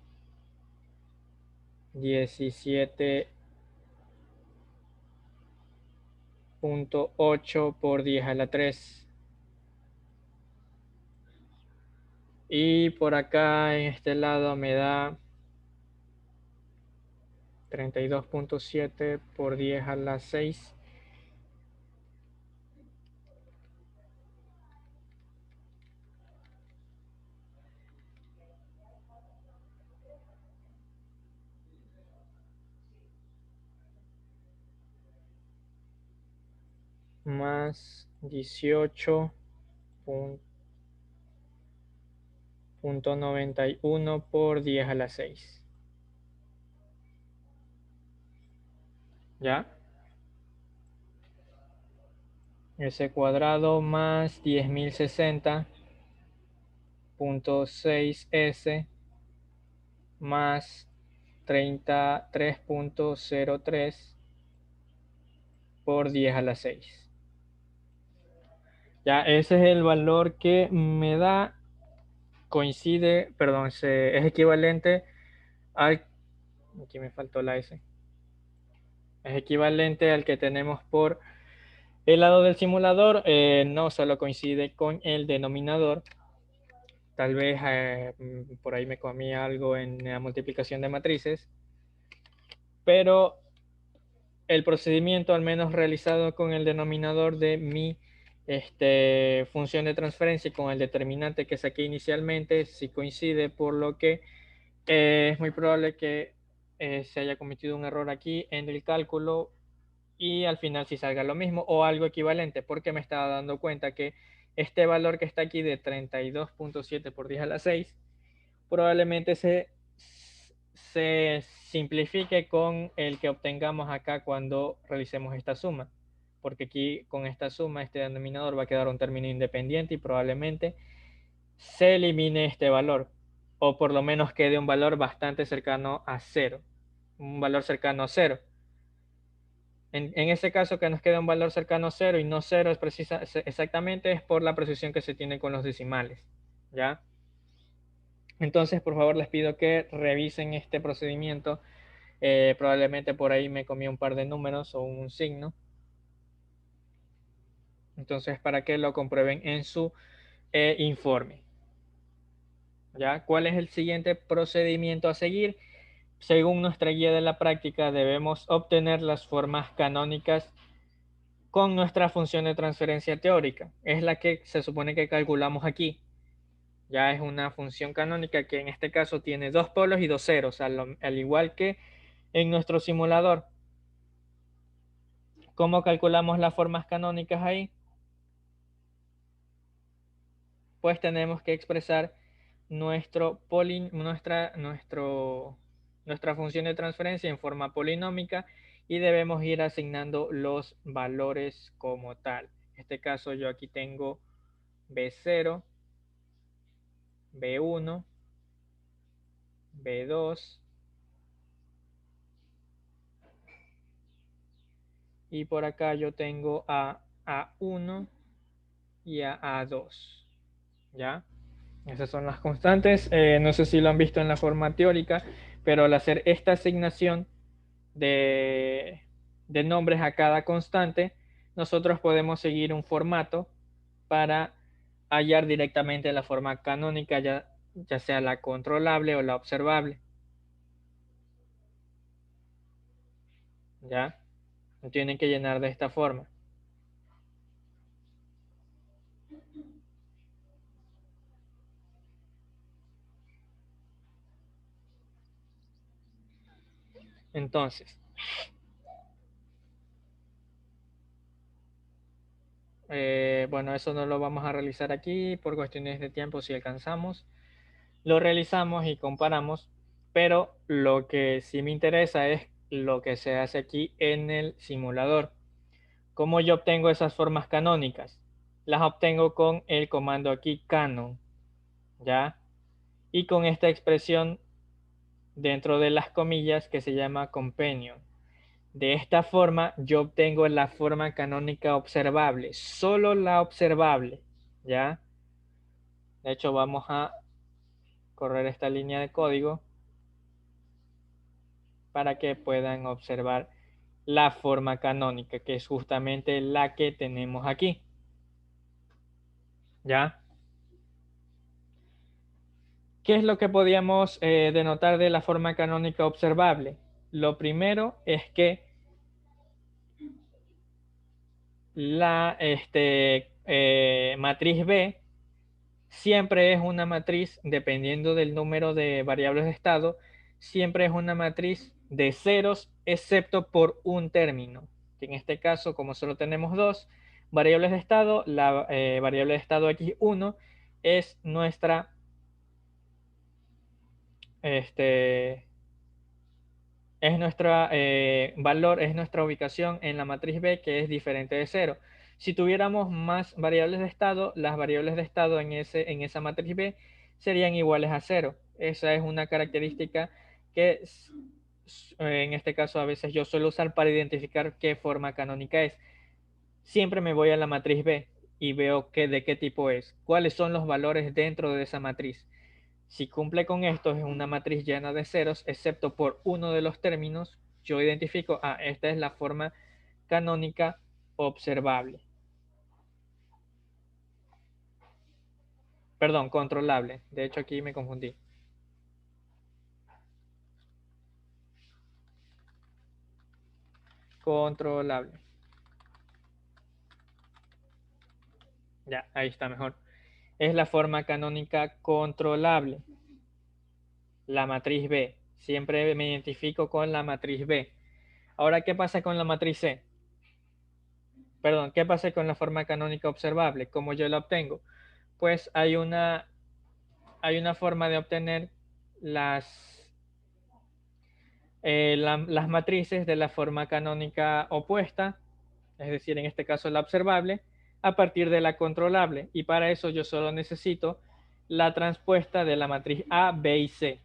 17.8 por 10 a la 3. Y por acá en este lado me da 32.7 por 10 a la 6 más 18.91 por 10 a la 6. ¿Ya? Ese cuadrado más 10.060.6S más 33.03 por 10 a la 6. Ya, ese es el valor que me da, coincide, perdón, es equivalente al, aquí me faltó la S, es equivalente al que tenemos por el lado del simulador, no solo coincide con el denominador, tal vez por ahí me comí algo en la multiplicación de matrices, pero el procedimiento, al menos realizado con el denominador de mi función de transferencia y con el determinante que saqué inicialmente, sí coincide, por lo que es muy probable que se haya cometido un error aquí en el cálculo y al final sí salga lo mismo o algo equivalente, porque me estaba dando cuenta que este valor que está aquí de 32.7 por 10 a la 6 probablemente se simplifique con el que obtengamos acá cuando realicemos esta suma, porque aquí con esta suma este denominador va a quedar un término independiente y probablemente se elimine este valor, o por lo menos quede un valor bastante cercano a cero, un valor cercano a cero. En ese caso que nos queda un valor cercano a cero y no cero es exactamente es por la precisión que se tiene con los decimales, ¿ya? Entonces, por favor, les pido que revisen este procedimiento. Probablemente por ahí me comí un par de números o un signo. Entonces, para que lo comprueben en su informe. ¿Ya? ¿Cuál es el siguiente procedimiento a seguir? Según nuestra guía de la práctica, debemos obtener las formas canónicas con nuestra función de transferencia teórica. Es la que se supone que calculamos aquí. Ya es una función canónica que en este caso tiene dos polos y dos ceros, al igual que en nuestro simulador. ¿Cómo calculamos las formas canónicas ahí? Pues tenemos que expresar nuestra función de transferencia en forma polinómica y debemos ir asignando los valores como tal. En este caso yo aquí tengo B0, B1, B2 y por acá yo tengo a A1 y a A2. ¿Ya? Esas son las constantes. No sé si lo han visto en la forma teórica, pero al hacer esta asignación de, de nombres a cada constante, nosotros podemos seguir un formato para hallar directamente la forma canónica, ya sea la controlable o la observable. ¿Ya? Lo tienen que llenar de esta forma. Entonces, bueno, eso no lo vamos a realizar aquí por cuestiones de tiempo si alcanzamos. Lo realizamos y comparamos, pero lo que sí me interesa es lo que se hace aquí en el simulador. ¿Cómo yo obtengo esas formas canónicas? Las obtengo con el comando aquí canon, ¿ya? Y con esta expresión dentro de las comillas que se llama companion. De esta forma yo obtengo la forma canónica observable, solo la observable, ¿ya? De hecho, vamos a correr esta línea de código para que puedan observar la forma canónica, que es justamente la que tenemos aquí. ¿Ya? ¿Qué es lo que podíamos denotar de la forma canónica observable? Lo primero es que la matriz B siempre es una matriz, dependiendo del número de variables de estado, siempre es una matriz de ceros, excepto por un término, que en este caso, como solo tenemos dos variables de estado, la variable de estado x1 es nuestra este, es nuestra valor, es nuestra ubicación en la matriz B, que es diferente de cero. Si tuviéramos más variables de estado, las variables de estado en esa matriz B serían iguales a cero. Esa es una característica que en este caso a veces yo suelo usar para identificar qué forma canónica es. Siempre me voy a la matriz B y veo de qué tipo es, cuáles son los valores dentro de esa matriz. Si cumple con esto, es una matriz llena de ceros, excepto por uno de los términos, yo identifico, esta es la forma canónica observable. Perdón, controlable. De hecho, aquí me confundí. Controlable. Ya, ahí está mejor. Es la forma canónica controlable. La matriz B. Siempre me identifico con la matriz B. Ahora, ¿qué pasa con la matriz C? Perdón, ¿qué pasa con la forma canónica observable? ¿Cómo yo la obtengo? Pues hay una forma de obtener las, las matrices de la forma canónica opuesta, es decir, en este caso la observable, a partir de la controlable. Y para eso yo solo necesito la transpuesta de la matriz A, B y C.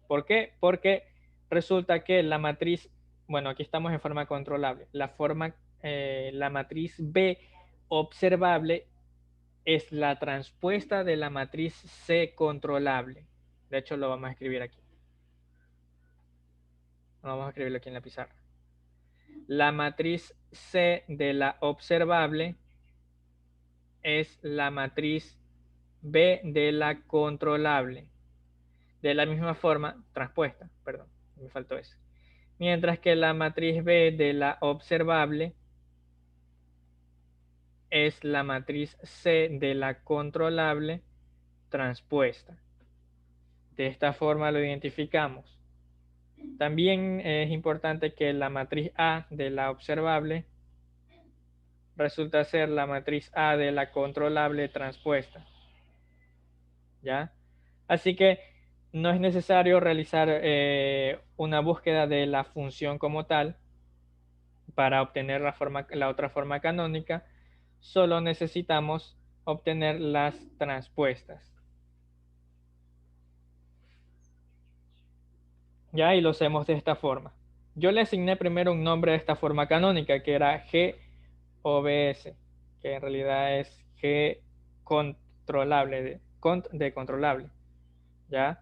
¿Por qué? Porque resulta que la matriz, bueno, aquí estamos en forma controlable, la matriz B observable es la transpuesta de la matriz C controlable. De hecho, lo vamos a escribir aquí. Vamos a escribirlo aquí en la pizarra. La matriz C de la observable es la matriz B de la controlable. De la misma forma, transpuesta, perdón, me faltó eso. Mientras que la matriz B de la observable es la matriz C de la controlable transpuesta. De esta forma lo identificamos. También es importante que la matriz A de la observable resulta ser la matriz A de la controlable transpuesta. ¿Ya? Así que no es necesario realizar una búsqueda de la función como tal para obtener la otra forma canónica. Solo necesitamos obtener las transpuestas. ¿Ya? Y lo hacemos de esta forma. Yo le asigné primero un nombre a esta forma canónica, que era GOBS, que en realidad es G controlable, de controlable. ¿Ya?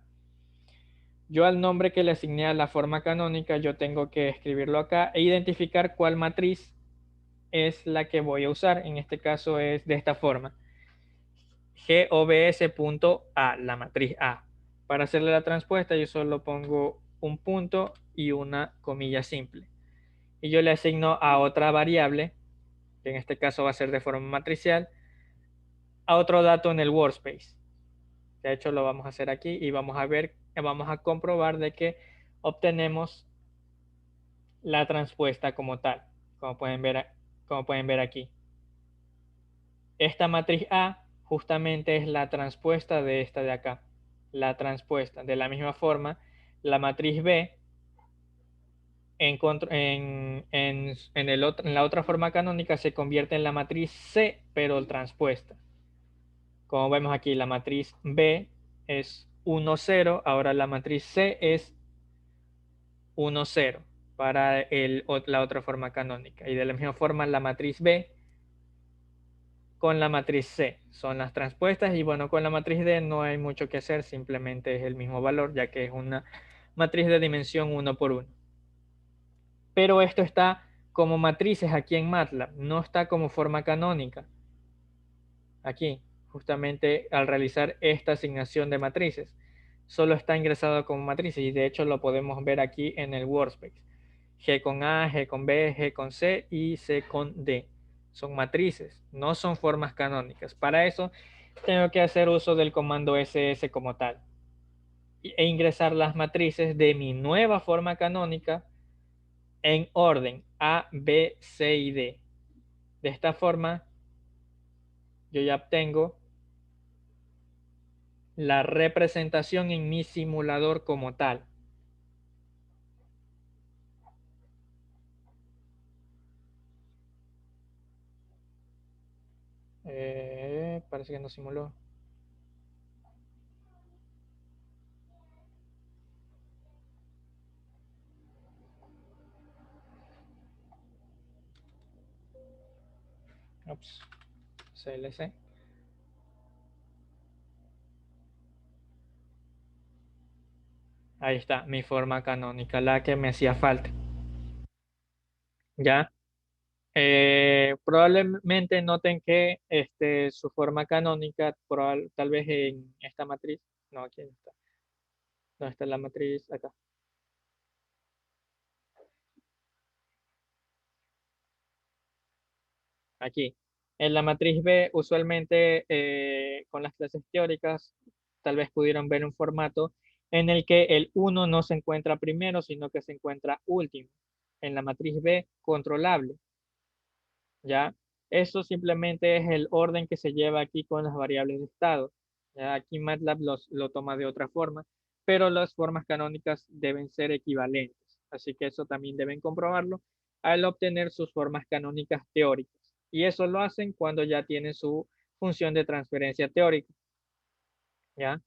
Yo al nombre que le asigné a la forma canónica, yo tengo que escribirlo acá e identificar cuál matriz es la que voy a usar. En este caso es de esta forma. GOBS.A, la matriz A. Para hacerle la transpuesta, yo solo pongo un punto y una comilla simple. Y yo le asigno a otra variable, que en este caso va a ser de forma matricial, a otro dato en el workspace. De hecho, lo vamos a hacer aquí y vamos a comprobar de que obtenemos la transpuesta como tal, como pueden ver aquí. Esta matriz A justamente es la transpuesta de esta de acá, la transpuesta. De la misma forma, la matriz B en la otra forma canónica se convierte en la matriz C, pero transpuesta. Como vemos aquí, la matriz B es 1, 0, ahora la matriz C es 1, 0 para la otra forma canónica. Y de la misma forma, la matriz B con la matriz C son las transpuestas. Y bueno, con la matriz D no hay mucho que hacer, simplemente es el mismo valor, ya que es una matriz de dimensión 1 por 1. Pero esto está como matrices aquí en MATLAB, no está como forma canónica. Aquí, justamente al realizar esta asignación de matrices. solo está ingresado como matrices y de hecho lo podemos ver aquí en el workspace. G con A, G con B, G con C y C con D. Son matrices, no son formas canónicas. Para eso tengo que hacer uso del comando ss como tal e ingresar las matrices de mi nueva forma canónica en orden A, B, C y D. De esta forma yo ya obtengo la representación en mi simulador como tal. Parece que no simuló. Ups, CLC. Ahí está, mi forma canónica, la que me hacía falta. ¿Ya? Probablemente noten que su forma canónica, tal vez en esta matriz, no, aquí no está. ¿Dónde está la matriz? Acá. Aquí. En la matriz B, usualmente con las clases teóricas, tal vez pudieron ver un formato en el que el uno no se encuentra primero, sino que se encuentra último. En la matriz B, controlable. ¿Ya? Eso simplemente es el orden que se lleva aquí con las variables de estado. ¿Ya? Aquí MATLAB lo toma de otra forma, pero las formas canónicas deben ser equivalentes. Así que eso también deben comprobarlo al obtener sus formas canónicas teóricas. Y eso lo hacen cuando ya tienen su función de transferencia teórica. ¿Ya?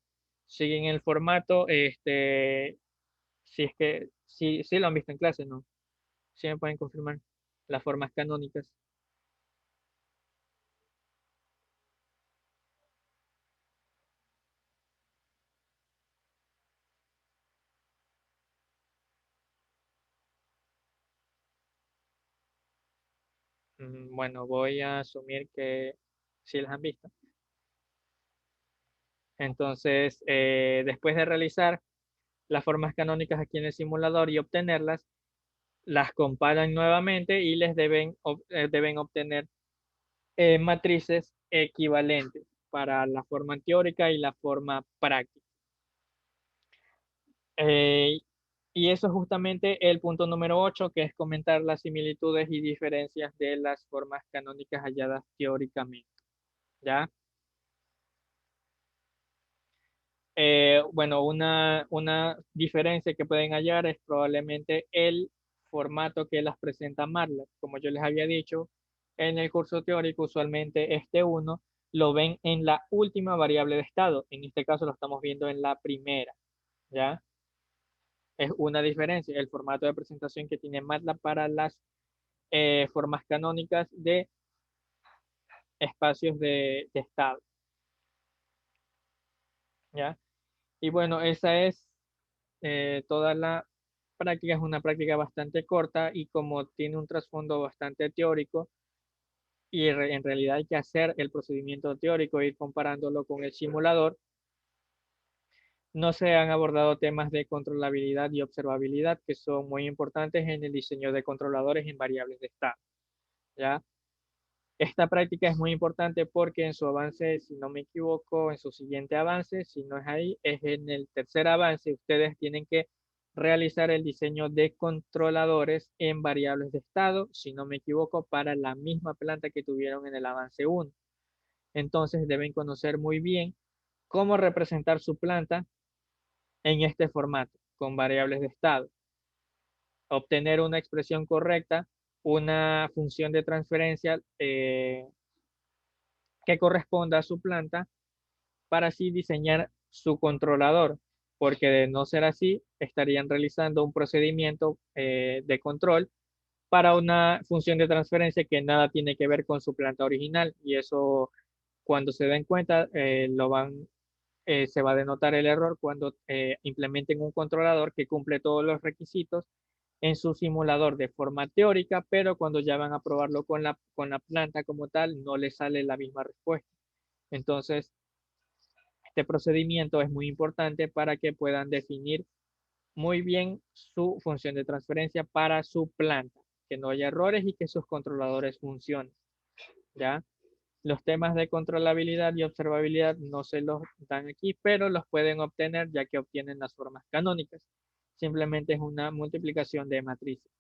Siguen el formato, si es que, si lo han visto en clase, ¿no? Si me pueden confirmar las formas canónicas. Bueno, voy a asumir que sí las han visto. Entonces, después de realizar las formas canónicas aquí en el simulador y obtenerlas, las comparan nuevamente y deben obtener matrices equivalentes para la forma teórica y la forma práctica. Eh, y eso es justamente el punto número 8, que es comentar las similitudes y diferencias de las formas canónicas halladas teóricamente. ¿Ya? Bueno, una diferencia que pueden hallar es probablemente el formato que las presenta MATLAB. Como yo les había dicho, en el curso teórico usualmente este uno lo ven en la última variable de estado. En este caso lo estamos viendo en la primera, ¿ya? Es una diferencia, el formato de presentación que tiene MATLAB para las formas canónicas de espacios de estado, ¿ya? Y bueno, esa es toda la práctica. Es una práctica bastante corta y como tiene un trasfondo bastante teórico y en realidad hay que hacer el procedimiento teórico e ir comparándolo con el simulador, no se han abordado temas de controlabilidad y observabilidad que son muy importantes en el diseño de controladores en variables de estado. ¿Ya? Esta práctica es muy importante porque en su avance, si no me equivoco, en su siguiente avance, si no es ahí, es en el tercer avance, ustedes tienen que realizar el diseño de controladores en variables de estado, si no me equivoco, para la misma planta que tuvieron en el avance 1. Entonces deben conocer muy bien cómo representar su planta en este formato, con variables de estado. Obtener una expresión correcta, una función de transferencia que corresponda a su planta para así diseñar su controlador, porque de no ser así, estarían realizando un procedimiento de control para una función de transferencia que nada tiene que ver con su planta original y eso cuando se den cuenta se va a denotar el error cuando implementen un controlador que cumple todos los requisitos en su simulador de forma teórica, pero cuando ya van a probarlo con la planta como tal, no les sale la misma respuesta. Entonces, Este procedimiento es muy importante para que puedan definir muy bien su función de transferencia para su planta, que no haya errores y que sus controladores funcionen, ¿ya? Los temas de controlabilidad y observabilidad no se los dan aquí, pero los pueden obtener ya que obtienen las formas canónicas. Simplemente es una multiplicación de matrices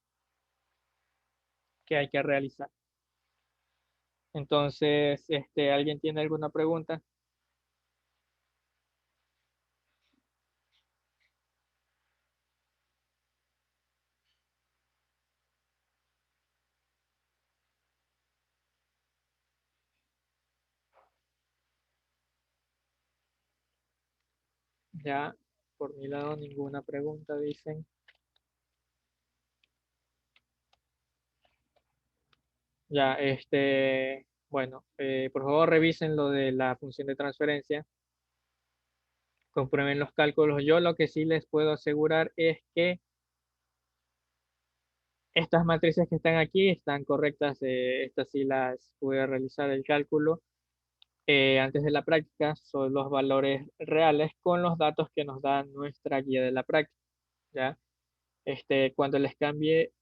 que hay que realizar. Entonces, ¿alguien tiene alguna pregunta? Ya, por mi lado, ninguna pregunta, dicen. Ya, bueno, por favor revisen lo de la función de transferencia, comprueben los cálculos. Yo lo que sí les puedo asegurar es que estas matrices que están aquí están correctas. Estas sí las pude realizar el cálculo antes de la práctica. Son los valores reales con los datos que nos da nuestra guía de la práctica. ¿Ya? Cuando les cambie,